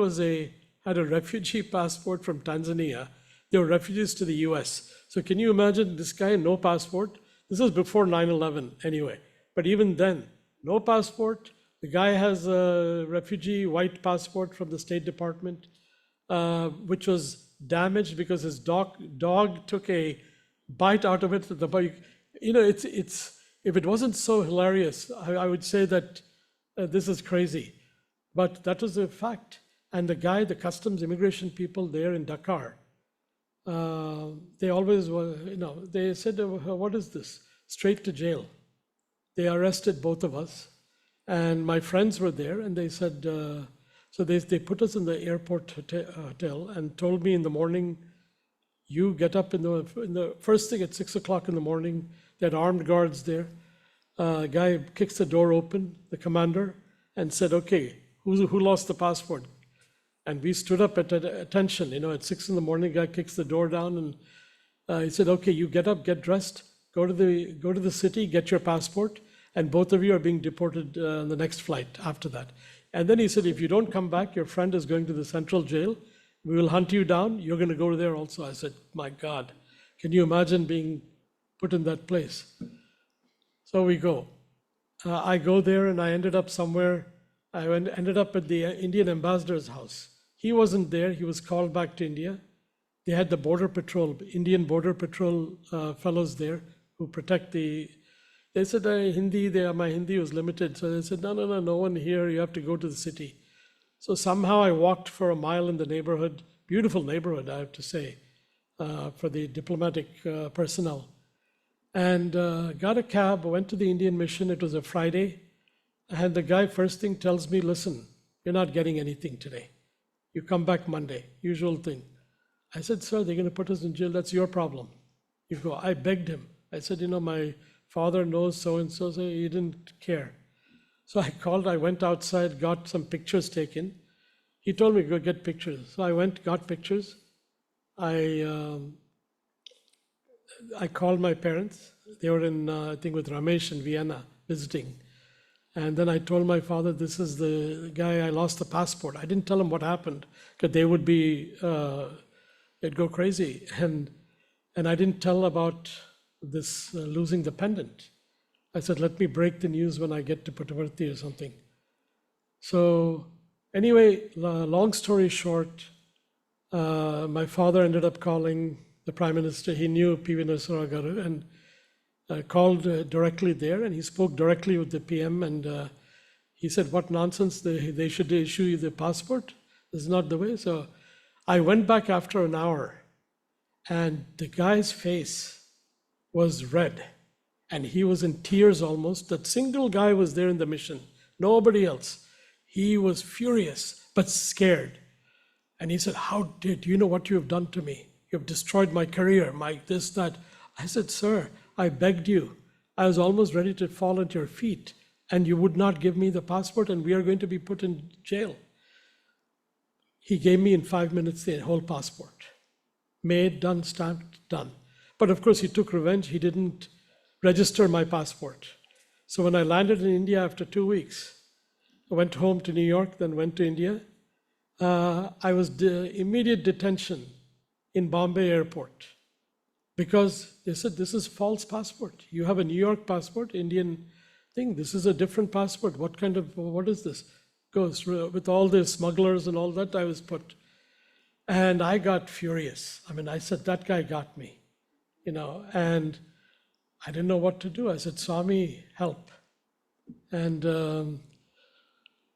had a refugee passport from Tanzania. They were refugees to the US. So can you imagine this guy, no passport? This was before 9/11 anyway. But even then, no passport. The guy has a refugee white passport from the State Department, which was damaged because his dog took a bite out of it. If it wasn't so hilarious, I would say that this is crazy. But that was a fact. And the customs immigration people there in Dakar, they always were, they said, what is this? Straight to jail. They arrested both of us. And my friends were there and they said, so they put us in the airport hotel and told me in the morning, you get up in the first thing at 6 o'clock in the morning. They had armed guards there. A guy kicks the door open, the commander, and said, okay, who lost the passport? And we stood up at attention, at 6 in the morning, guy kicks the door down and he said, okay, you get up, get dressed, go to the city, get your passport, and both of you are being deported on the next flight after that. And then he said, if you don't come back, your friend is going to the central jail. We will hunt you down. You're going to go there also. I said, my God, can you imagine being put in that place? So we go. I go there and I ended up somewhere. Ended up at the Indian ambassador's house. He wasn't there. He was called back to India. They had the border patrol, Indian border patrol fellows there who protect the. They said Hindi. My Hindi was limited, so they said no one here. You have to go to the city. So somehow I walked for a mile in the neighborhood, beautiful neighborhood, I have to say, for the diplomatic personnel, and got a cab. Went to the Indian mission. It was a Friday, and the guy first thing tells me, "Listen, you're not getting anything today. You come back Monday." Usual thing. I said, "Sir, they're going to put us in jail. That's your problem. You go." I begged him. I said, my father knows so-and-so, so he didn't care. So I went outside, got some pictures taken. He told me, go get pictures. So I went, got pictures. I called my parents. They were in, I think, with Ramesh in Vienna visiting. And then I told my father, this is the guy, I lost the passport. I didn't tell him what happened, because they would be, they'd go crazy. And I didn't tell about this losing the pendant. I said, let me break the news when I get to Puttaparthi or something. So anyway, long story short, my father ended up calling the Prime Minister. He knew P.V. Narasimha Garu and called directly there, and he spoke directly with the PM, and he said, what nonsense, they should issue you the passport. This is not the way. So I went back after an hour, and the guy's face was red, and he was in tears almost. That single guy was there in the mission, nobody else. He was furious, but scared. And he said, do you know what you have done to me? You have destroyed my career, my this, that. I said, sir, I begged you. I was almost ready to fall at your feet, and you would not give me the passport, and we are going to be put in jail. He gave me in 5 minutes the whole passport. Made, done, stamped, done. But of course, he took revenge. He didn't register my passport. So when I landed in India after 2 weeks, I went home to New York, then went to India. I was immediate detention in Bombay airport, because they said, this is false passport. You have a New York passport, Indian thing. This is a different passport. What is this? Goes with all the smugglers and all that, I was put. And I got furious. I said, that guy got me, and I didn't know what to do. I said, Swami, help. And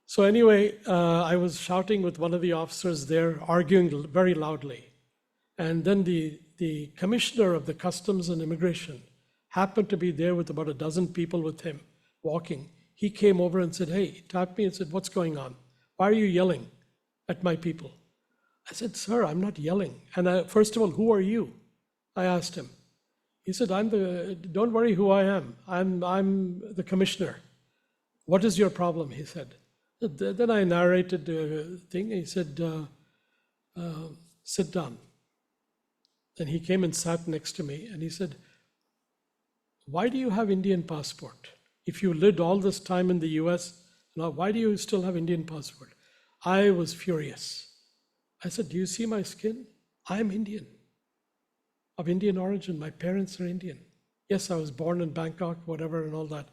so anyway, I was shouting with one of the officers there, arguing very loudly. And then the commissioner of the Customs and Immigration happened to be there with about a dozen people with him walking. He came over and said, hey, tapped me and said, what's going on? Why are you yelling at my people? I said, sir, I'm not yelling. And first of all, who are you? I asked him. He said, don't worry who I am. I'm the commissioner. What is your problem? He said. Then I narrated the thing. He said, sit down. Then he came and sat next to me, and he said, why do you have Indian passport? If you lived all this time in the US, now why do you still have Indian passport? I was furious. I said, do you see my skin? I'm Indian, of Indian origin. My parents are Indian. Yes, I was born in Bangkok, whatever, and all that.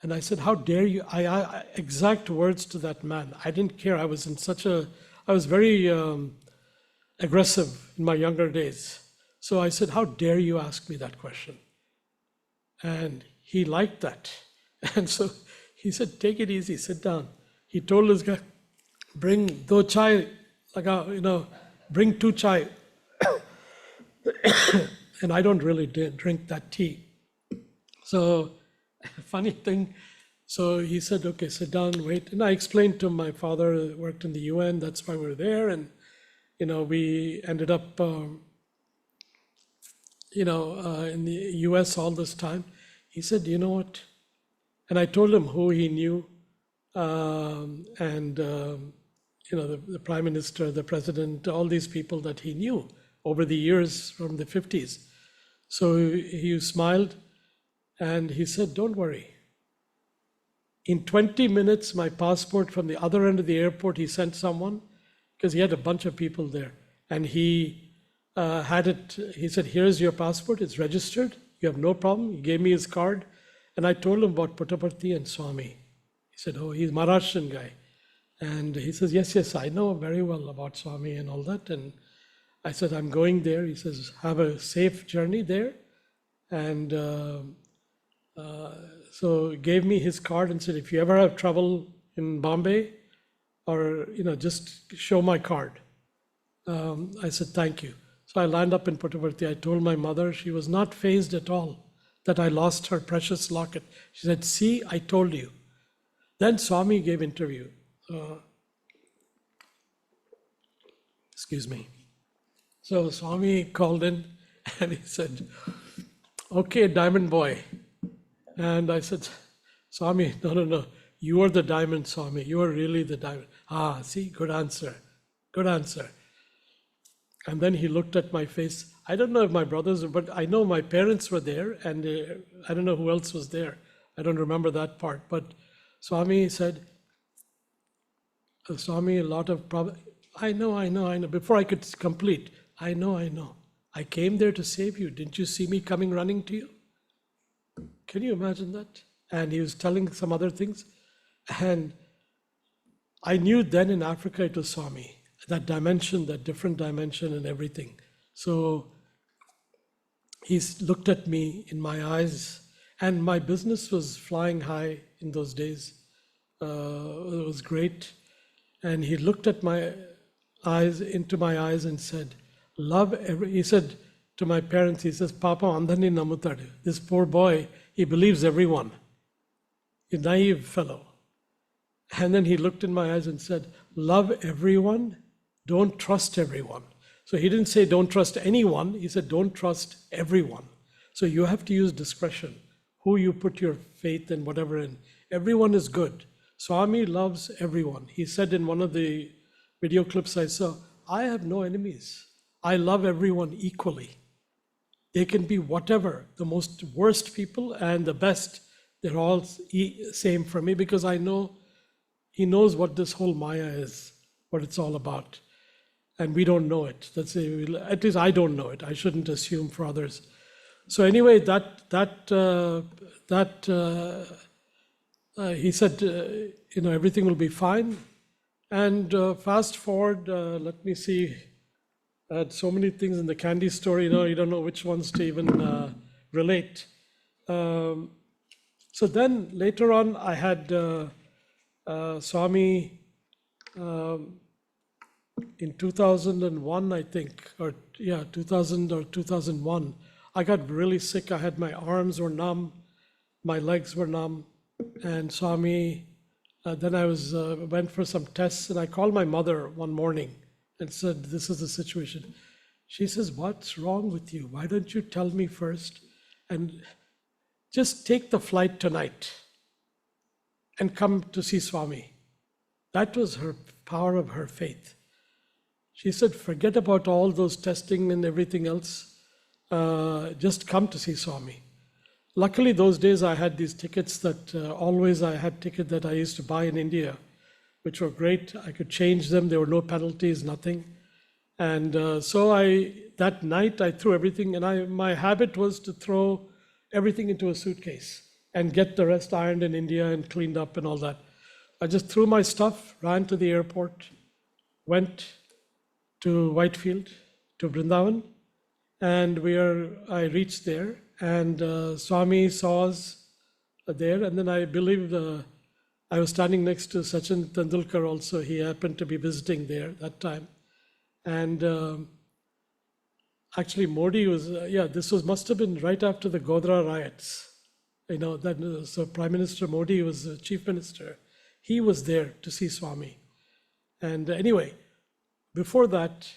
And I said, how dare you? I exact words to that man. I didn't care. I was very aggressive in my younger days. So I said, how dare you ask me that question? And he liked that. And so he said, take it easy, sit down. He told this guy, bring do chai, bring 2 chai. And I don't really drink that tea. So funny thing, so he said, okay, sit down, wait. And I explained to him, my father worked in the UN, that's why we're there. And, we ended up, in the US all this time. He said, you know what? And I told him who he knew, the Prime Minister, the President, all these people that he knew over the years from the 50s. So he smiled and he said, "Don't worry. In 20 minutes, my passport from the other end of the airport, he sent someone, because he had a bunch of people there. And he had it, he said, here's your passport, it's registered, you have no problem. He gave me his card. And I told him about Puttaparthi and Swami. He said, oh, he's a Maharashtrian guy. And he says, yes, I know very well about Swami and all that. And I said, I'm going there. He says, have a safe journey there. And so gave me his card and said, if you ever have trouble in Bombay, or just show my card. I said, thank you. So I landed up in Puttaparthi. I told my mother. She was not fazed at all that I lost her precious locket. She said, see, I told you. Then Swami gave interview. Excuse me. So Swami called in and he said, okay, diamond boy. And I said, Swami, no. You are the diamond, Swami. You are really the diamond. Ah, see, good answer. Good answer. And then he looked at my face. I don't know if my brothers, but I know my parents were there, and I don't know who else was there. I don't remember that part. But Swami said, Swami, a lot of problems. I know. Before I could complete, I know. I came there to save you. Didn't you see me coming running to you? Can you imagine that? And he was telling some other things. And I knew then in Africa it was Swami, that dimension, that different dimension and everything. So he looked at me in my eyes, and my business was flying high in those days. It was great. And he looked at my eyes, into my eyes, and said, he said to my parents, he says, Papa andhani namutadu. This poor boy, he believes everyone. A naive fellow. And then he looked in my eyes and said, love everyone, don't trust everyone. So he didn't say don't trust anyone, he said don't trust everyone. So you have to use discretion, who you put your faith in, whatever in. Everyone is good. Swami loves everyone. He said in one of the video clips I saw, I have no enemies. I love everyone equally. They can be whatever, the most worst people and the best, they're all same for me, because I know he knows what this whole Maya is, what it's all about. And we don't know it. At least I don't know it. I shouldn't assume for others. So anyway, he said, everything will be fine. And fast forward, let me see. I had so many things in the candy store, you don't know which ones to even relate. So then later on, I had Swami in 2001, I think, 2000 or 2001. I got really sick. My arms were numb, my legs were numb, and Swami. Then I went for some tests, and I called my mother one morning and said, "This is the situation." She says, "What's wrong with you? Why don't you tell me first, and just take the flight tonight and come to see Swami." That was her power of her faith. She said, forget about all those testing and everything else. Just come to see Swami. Luckily, those days I had these tickets that I had tickets that I used to buy in India, which were great. I could change them. There were no penalties, nothing. And so that night I threw everything, and my habit was to throw everything into a suitcase and get the rest ironed in India and cleaned up and all that. I just threw my stuff, ran to the airport, went to Whitefield, to Vrindavan, and I reached there, and Swami saw us there, and then I believe I was standing next to Sachin Tendulkar also. He happened to be visiting there that time. And actually Modi was, must have been right after the Godhra riots. So Prime Minister Modi was the Chief Minister. He was there to see Swami. And anyway, before that,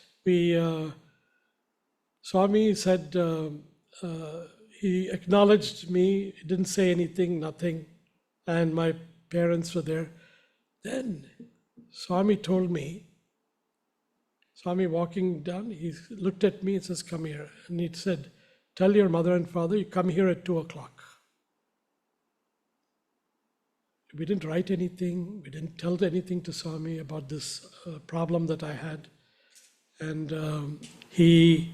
Swami said, he acknowledged me, he didn't say anything, nothing, and my parents were there. Then Swami told me, Swami walking down, he looked at me and says, come here. And he said, tell your mother and father you come here at 2 o'clock. We didn't write anything. We didn't tell anything to Swami about this problem that I had. And he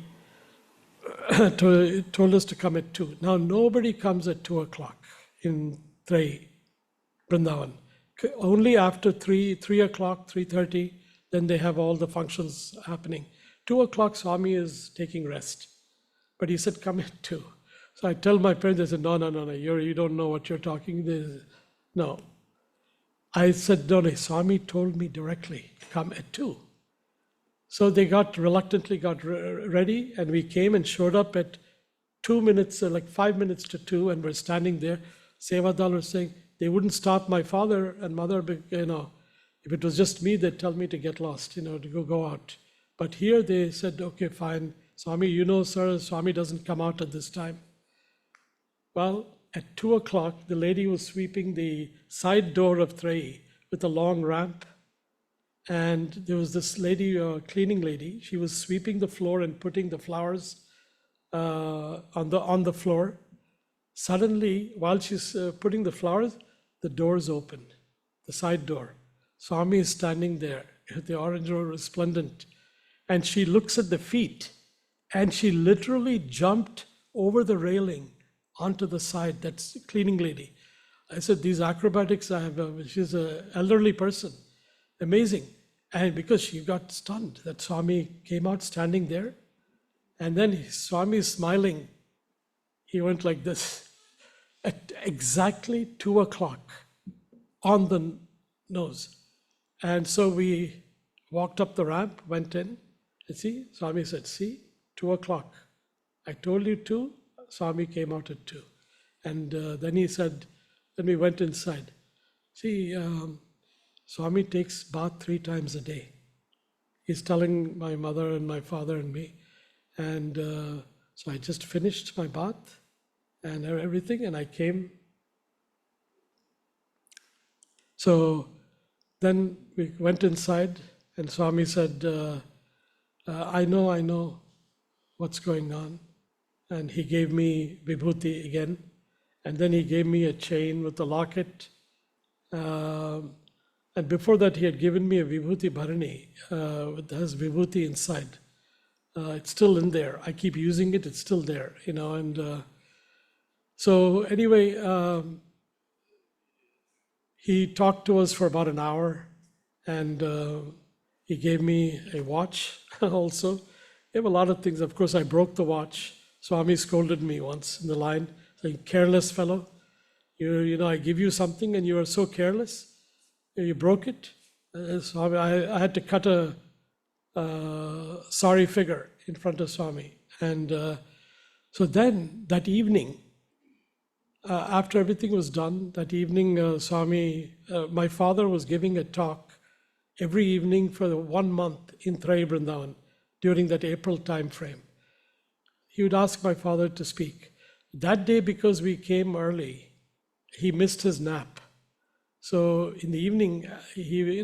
told us to come at 2. Now, nobody comes at 2 o'clock in Vrindavan. Only after 3 o'clock, 3:30, then they have all the functions happening. 2 o'clock, Swami is taking rest. But he said, come at 2. So I tell my parents, they said, no, you don't know what you're talking. No. I said, no, Swami told me directly, come at 2. So they reluctantly got ready, and we came and showed up at 2 minutes, like 5 minutes to 2, and we're standing there. Sevadal was saying, they wouldn't stop my father and mother, if it was just me, they'd tell me to get lost, to go out. But here they said, okay, fine. Swami, sir, Swami doesn't come out at this time. Well, at 2 o'clock, the lady was sweeping the side door of Threi with a long ramp. And there was this lady, cleaning lady. She was sweeping the floor and putting the flowers on the floor. Suddenly, while she's putting the flowers, the doors open, the side door. Swami is standing there, the orange robe resplendent. And she looks at the feet, and she literally jumped over the railing onto the side. That's the cleaning lady. I said, these acrobatics, she's an elderly person. Amazing. And because she got stunned that Swami came out standing there, and then Swami is smiling. He went like this at exactly 2 o'clock on the nose. And so we walked up the ramp, went in, and Swami said, 2 o'clock. I told you 2, Swami came out at 2. And then he said, then we went inside. Swami takes bath 3 times a day. He's telling my mother and my father and me. And so I just finished my bath and everything, and I came. So then we went inside, and Swami said, I know what's going on. And he gave me vibhuti again. And then he gave me a chain with a locket. And before that, he had given me a vibhuti bharani that has vibhuti inside. It's still in there. I keep using it. It's still there, And so anyway, he talked to us for about an hour, and he gave me a watch also. He gave a lot of things. Of course, I broke the watch. Swami scolded me once in the line, saying, careless fellow, I give you something and you are so careless. You broke it. Swami, I had to cut a sorry figure in front of Swami. And so then that evening, after everything was done, that evening, my father was giving a talk every evening for 1 month in Trai Vrindavan during that April time frame. He would ask my father to speak. That day, because we came early, he missed his nap. So in the evening,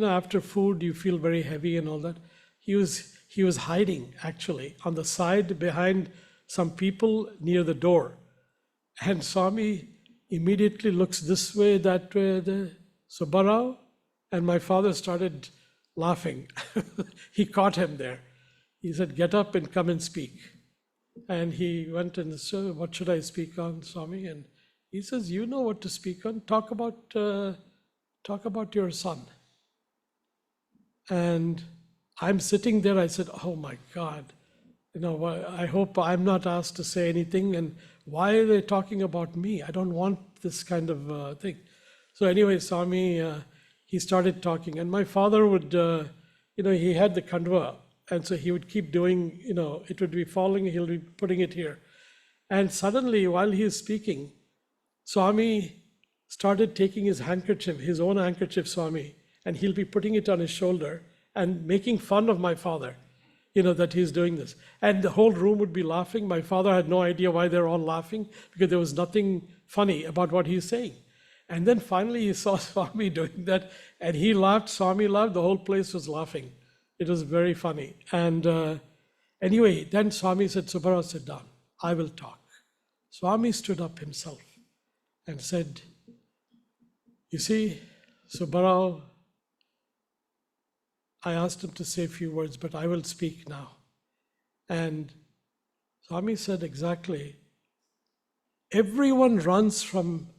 after food, you feel very heavy and all that. He was hiding, actually, on the side behind some people near the door. And Swami immediately looks this way, that way, Subbarao, and my father started laughing. He caught him there. He said, get up and come and speak. And he went and said, what should I speak on, Swami? And he says, you know what to speak on. Talk about your son. And I'm sitting there. I said, oh my God, I hope I'm not asked to say anything. And why are they talking about me? I don't want this kind of thing. So anyway, Swami, he started talking. And my father would, he had the khandwa. And so he would keep doing, it would be falling, he'll be putting it here. And suddenly, while he is speaking, Swami started taking his handkerchief, his own handkerchief, Swami, and he'll be putting it on his shoulder and making fun of my father, that he's doing this. And the whole room would be laughing. My father had no idea why they're all laughing, because there was nothing funny about what he's saying. And then finally he saw Swami doing that, and he laughed, Swami laughed, the whole place was laughing. It was very funny. And anyway, then Swami said, Subbarao, sit down. I will talk. Swami stood up himself and said, "You see, Subbarao, I asked him to say a few words, but I will speak now." And Swami said exactly, everyone runs from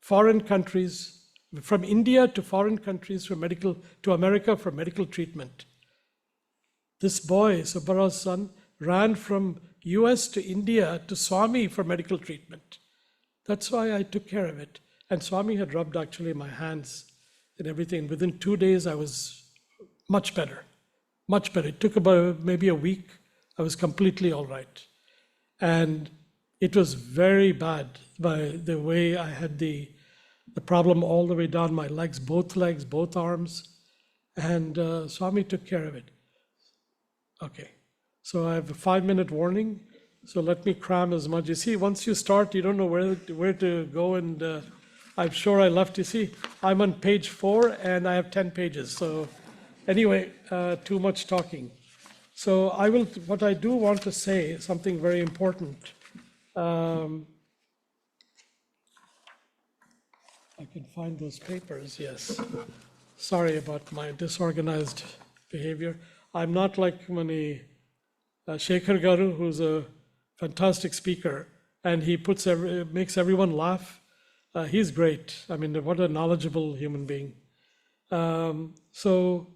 foreign countries, from India to foreign countries for medical, to America for medical treatment. This boy, Subbarao's son, ran from US to India to Swami for medical treatment. That's why I took care of it. And Swami had rubbed actually my hands and everything. Within 2 days, I was much better, much better. It took about maybe a week. I was completely all right. And it was very bad by the way I had the problem all the way down my legs, both arms. And Swami took care of it. Okay, so I have a 5-minute warning. So let me cram as much. You see, once you start, you don't know where to go. And I'm sure I left. You see, I'm on page 4 and I have 10 pages. So anyway, too much talking. So what I do want to say is something very important. I can find those papers, yes. Sorry about my disorganized behavior. I'm not like Mani Shekhar Garu, who's a fantastic speaker, and he makes everyone laugh. He's great. I mean, what a knowledgeable human being. So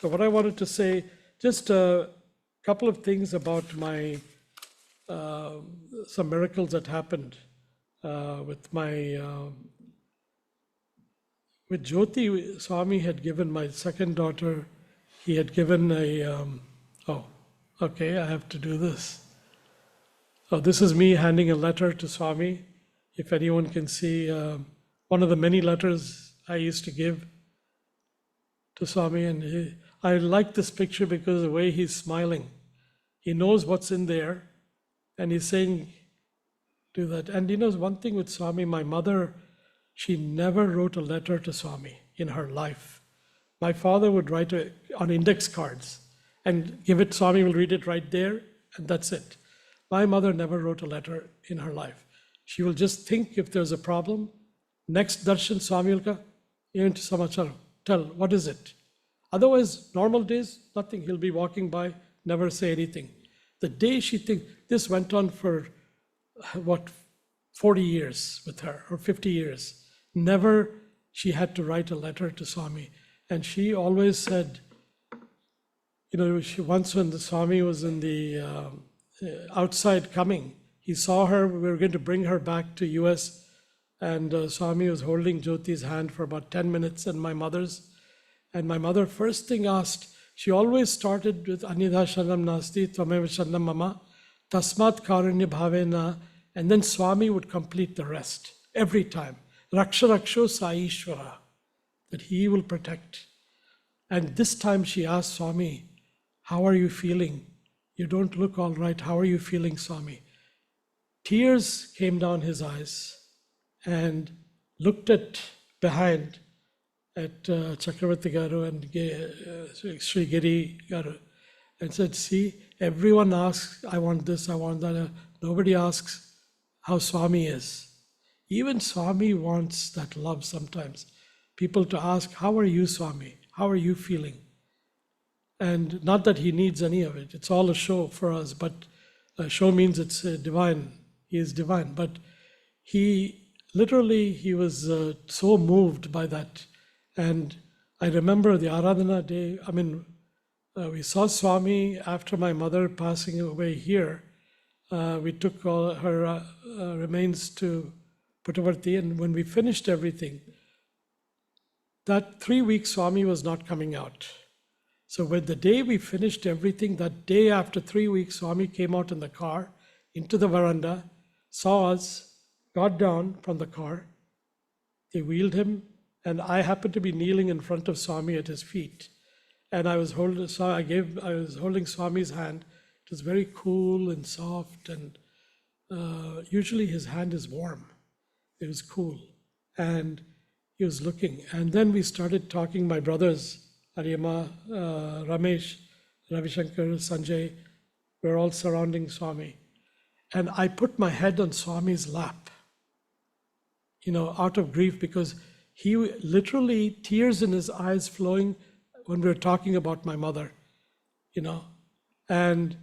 what I wanted to say, just a couple of things about my some miracles that happened with with Jyoti. Swami had given my second daughter, he had given oh, okay, I have to do this. Oh, this is me handing a letter to Swami. If anyone can see, one of the many letters I used to give to Swami. And I like this picture because of the way he's smiling. He knows what's in there. And he's saying, do that. And you know, one thing with Swami, my mother, she never wrote a letter to Swami in her life. My father would write on index cards and give it, Swami will read it right there, and that's it. My mother never wrote a letter in her life. She will just think if there's a problem. Next darshan, Swami will come, even to Samachar, tell, what is it? Otherwise, normal days, nothing. He'll be walking by, never say anything. The day she thinks, this went on for, 40 years with her, or 50 years. Never she had to write a letter to Swami. And she always said, you know, once when the Swami was in the outside coming, he saw her, we were going to bring her back to US, and Swami was holding Jyoti's hand for about 10 minutes and my mother's. And my mother first thing asked, she always started with Anidha Sharanam Nasti, Tvameva Sharanam Mama, Tasmat Karanya Bhavena, and then Swami would complete the rest every time. Raksha Raksho Saishwara, that he will protect. And this time she asked Swami, how are you feeling? You don't look all right. How are you feeling, Swami? Tears came down his eyes and looked at behind at Chakravarti Garu and Sri Giri Garu and said, see, everyone asks, I want this, I want that. Nobody asks how Swami is. Even Swami wants that love sometimes. People to ask, how are you, Swami? How are you feeling? And not that he needs any of it. It's all a show for us, but a show means it's divine. He is divine. But he was so moved by that. And I remember the Aradhana day, we saw Swami after my mother passing away here. We took all her remains to Puttavarthi, and when we finished everything, that 3 weeks Swami was not coming out. So when the day we finished everything, that day after 3 weeks, Swami came out in the car into the veranda, saw us, got down from the car. They wheeled him, and I happened to be kneeling in front of Swami at his feet. And I was holding Swami's hand. It was very cool and soft, and usually his hand is warm. It was cool. And he was looking. And then we started talking, my brothers, Ariyama, Ramesh, Ravi Shankar, Sanjay, we're all surrounding Swami. And I put my head on Swami's lap, out of grief, because he literally, tears in his eyes flowing when we were talking about my mother, And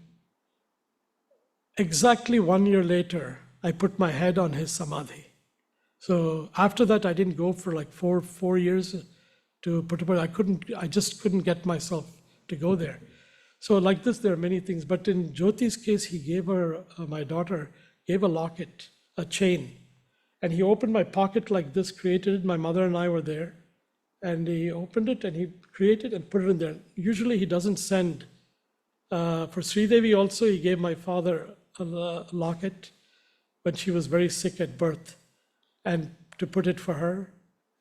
exactly 1 year later, I put my head on his samadhi. So after that, I didn't go for like four years to Puttaparthi. I just couldn't get myself to go there. So like this, there are many things. But in Jyoti's case, he gave her, my daughter, gave a locket, a chain. And he opened my pocket like this, created it. My mother and I were there. And he opened it and he created and put it in there. Usually he doesn't send. For Sridevi also, he gave my father a locket when she was very sick at birth, and to put it for her.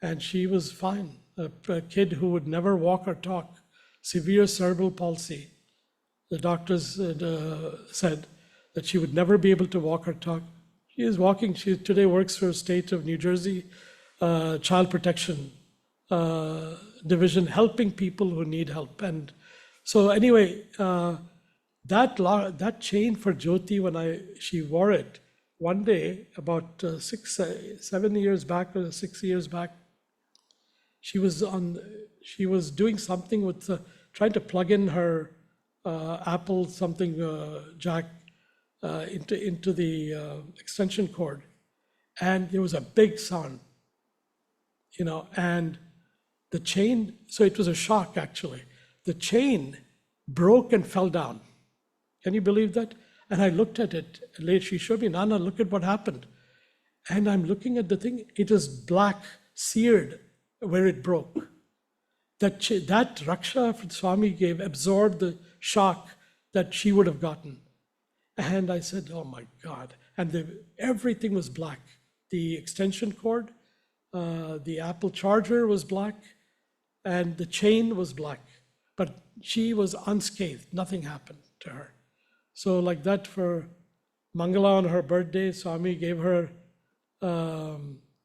And she was fine. A kid who would never walk or talk, severe cerebral palsy. The doctors said that she would never be able to walk or talk. She is walking. She today works for the state of New Jersey Child Protection Division, helping people who need help. And so anyway, that chain for Jyoti, when she wore it one day about 7 years back or 6 years back, she was doing something with trying to plug in her Apple something jack into the extension cord, and there was a big sound, and the chain. So it was a shock actually. The chain broke and fell down. Can you believe that? And I looked at it. Later she showed me, Nana, look at what happened. And I'm looking at the thing. It is black, seared where it broke. That Raksha Swami gave absorbed the shock that she would have gotten. And I said, oh my God. And everything was black. The extension cord, the Apple charger was black, and the chain was black. But she was unscathed. Nothing happened to her. So like that for Mangala on her birthday, Swami gave her,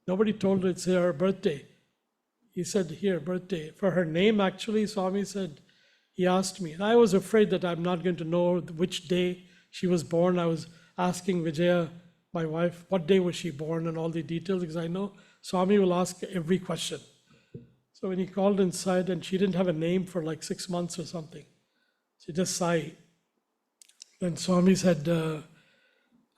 nobody told her it's her birthday. He said, here, birthday. For her name, actually, Swami said, he asked me. And I was afraid that I'm not going to know which day she was born. I was asking Vijaya, my wife, what day was she born and all the details, because I know Swami will ask every question. So when he called inside, and she didn't have a name for like 6 months or something. She just Sai. Then Swami said,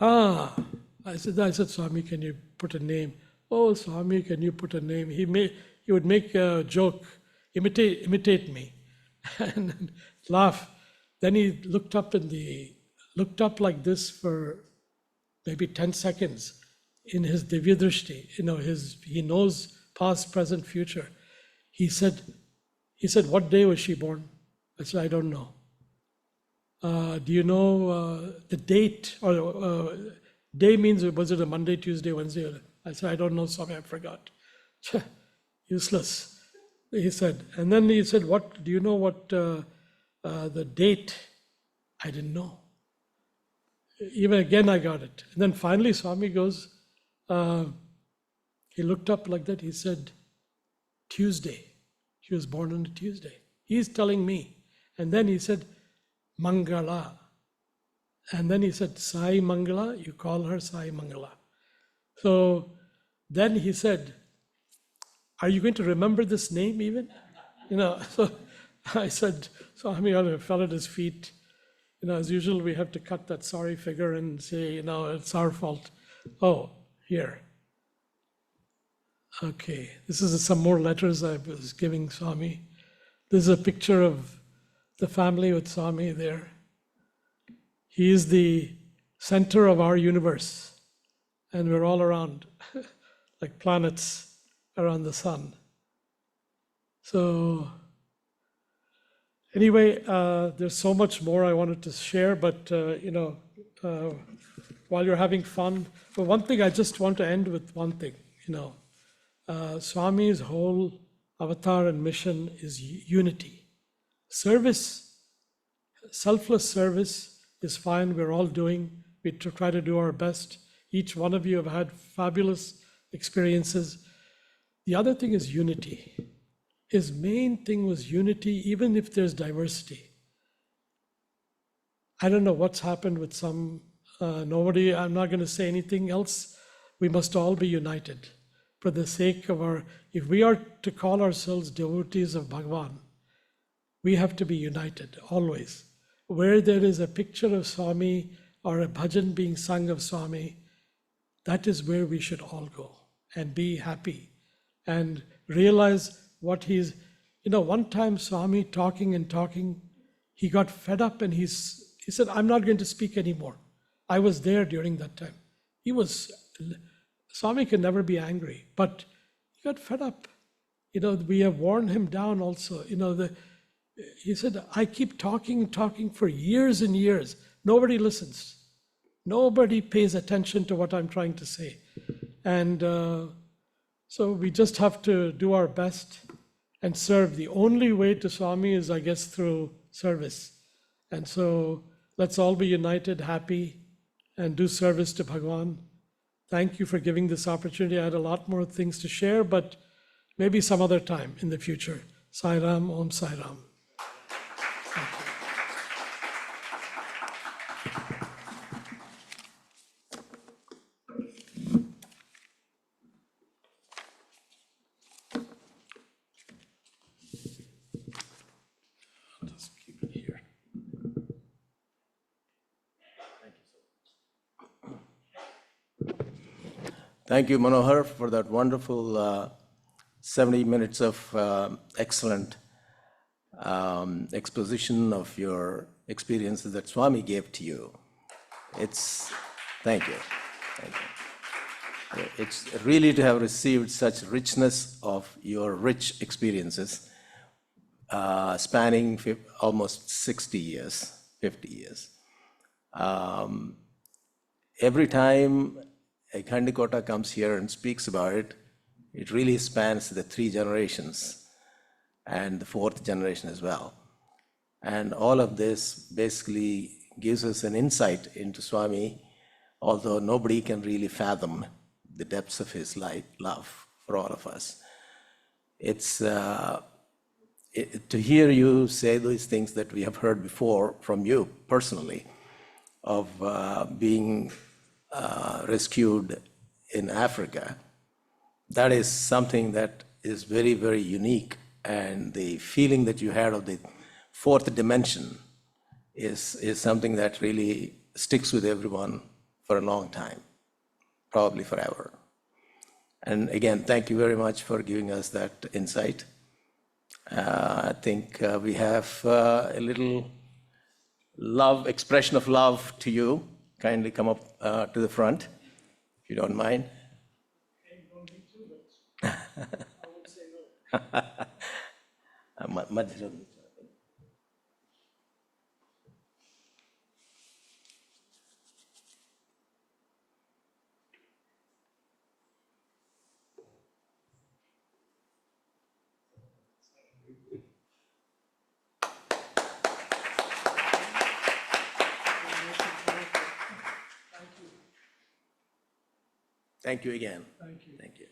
I said, Swami, can you put a name? Oh, Swami, can you put a name? He would make a joke, imitate me, and laugh. Then he looked up like this for maybe 10 seconds in his Divya Drishti. He knows past, present, future. He said, what day was she born? I said, I don't know. Do you know the date? Or day means, was it a Monday, Tuesday, Wednesday? I said, I don't know, Swami, I forgot. Useless, he said. And then he said, do you know what the date? I didn't know. Even again, I got it. And then finally, Swami goes, he looked up like that. He said, Tuesday. She was born on a Tuesday. He's telling me. And then he said, Mangala. And then he said, Sai Mangala, you call her Sai Mangala. So then he said, are you going to remember this name even? So I said, Swami, I fell at his feet. As usual, we have to cut that sorry figure and say, it's our fault. Oh, here. Okay, this is some more letters I was giving Swami. This is a picture of the family with Swami there. He is the center of our universe, and we're all around, like planets around the sun. So anyway, there's so much more I wanted to share, but while you're having fun, but one thing I just want to end with one thing, Swami's whole avatar and mission is unity. Service, selfless service is fine, we're all doing, we try to do our best. Each one of you have had fabulous experiences. The other thing is unity. His main thing was unity, even if there's diversity. I don't know what's happened with some, nobody, I'm not going to say anything else. We must all be united for the sake of if we are to call ourselves devotees of Bhagavan, we have to be united always. Where there is a picture of Swami or a bhajan being sung of Swami, that is where we should all go and be happy and realize what he's, one time Swami talking and talking, he got fed up and he said, I'm not going to speak anymore. I was there during that time. Swami can never be angry, but he got fed up. We have worn him down also. He said, I keep talking for years and years. Nobody listens. Nobody pays attention to what I'm trying to say. And so we just have to do our best and serve. The only way to Swami is, I guess, through service. And so let's all be united, happy, and do service to Bhagavan. Thank you for giving this opportunity. I had a lot more things to share, but maybe some other time in the future. Sai Ram, Om Sai Ram. Thank you, Manohar, for that wonderful 70 minutes of excellent exposition of your experiences that Swami gave to you. Thank you. Thank you. It's really to have received such richness of your rich experiences spanning almost 60 years, 50 years. Every time a Ghandikota comes here and speaks about it, it really spans the 3 generations and the 4th generation as well. And all of this basically gives us an insight into Swami, although nobody can really fathom the depths of his love for all of us. It's to hear you say these things that we have heard before from you personally, of being rescued in Africa, that is something that is very, very unique. And the feeling that you had of the 4th dimension is something that really sticks with everyone for a long time, probably forever. And again, thank you very much for giving us that insight. I think we have a little expression of love to you. Kindly come up to the front, if you don't mind. I would say no. Thank you again. Thank you. Thank you.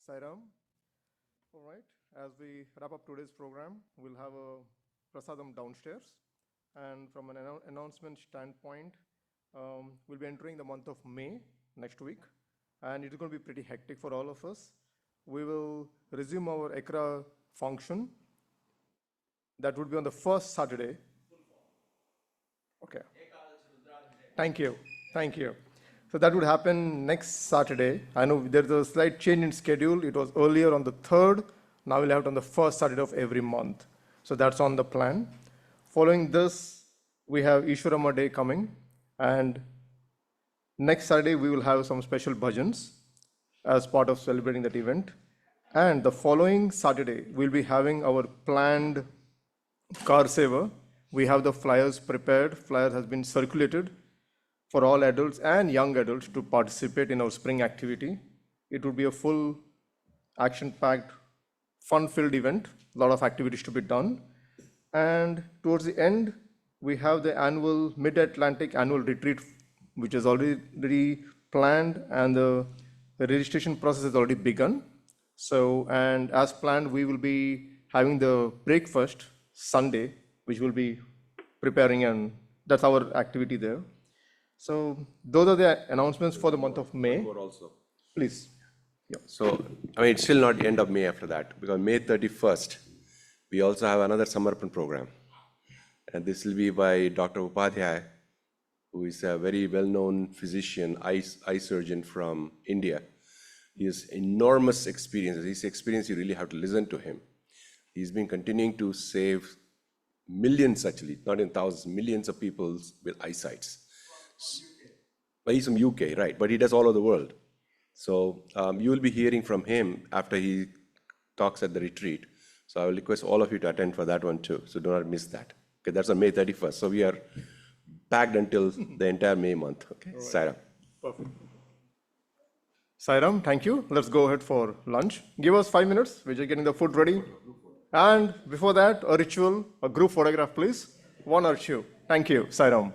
Sairam. All right, as we wrap up today's program, we'll have a prasadam downstairs. And from an announcement standpoint, we'll be entering the month of May next week, and it's going to be pretty hectic for all of us. We will resume our ECRA function. That would be on the first Saturday. Okay. Thank you. Thank you. So that would happen next Saturday. I know there's a slight change in schedule. It was earlier on the 3rd. Now we'll have it on the first Saturday of every month. So that's on the plan. Following this, we have Ishwarama Day coming. And next Saturday, we will have some special bhajans as part of celebrating that event. And the following Saturday, we'll be having our planned car seva. We have the flyers prepared. Flyers has been circulated for all adults and young adults to participate in our spring activity. It will be a full action-packed, fun-filled event, a lot of activities to be done. And towards the end, we have the annual Mid-Atlantic annual retreat, which is already planned, and the registration process has already begun. So, and as planned, we will be having the breakfast Sunday, which we'll be preparing, and that's our activity there. So those are the announcements for the month of May. More also. Please. So, I mean, it's still not the end of May after that, because May 31st, we also have another Samarpan program. And this will be by Dr. Upadhyay, who is a very well-known physician, eye surgeon from India. He has enormous experience. His experience, you really have to listen to him. He's been continuing to save millions, actually, not in thousands, millions of people with eyesights. But he's from UK, right? But he does all over the world. So you will be hearing from him after he talks at the retreat. So I will request all of you to attend for that one too. So do not miss that. Okay, that's on May 31st. So we are packed until the entire May month. Okay, right. Sairam. Perfect. Sairam, thank you. Let's go ahead for lunch. Give us 5 minutes. We're just getting the food ready. And before that, a ritual, a group photograph, please. One or two. Thank you, Sairam.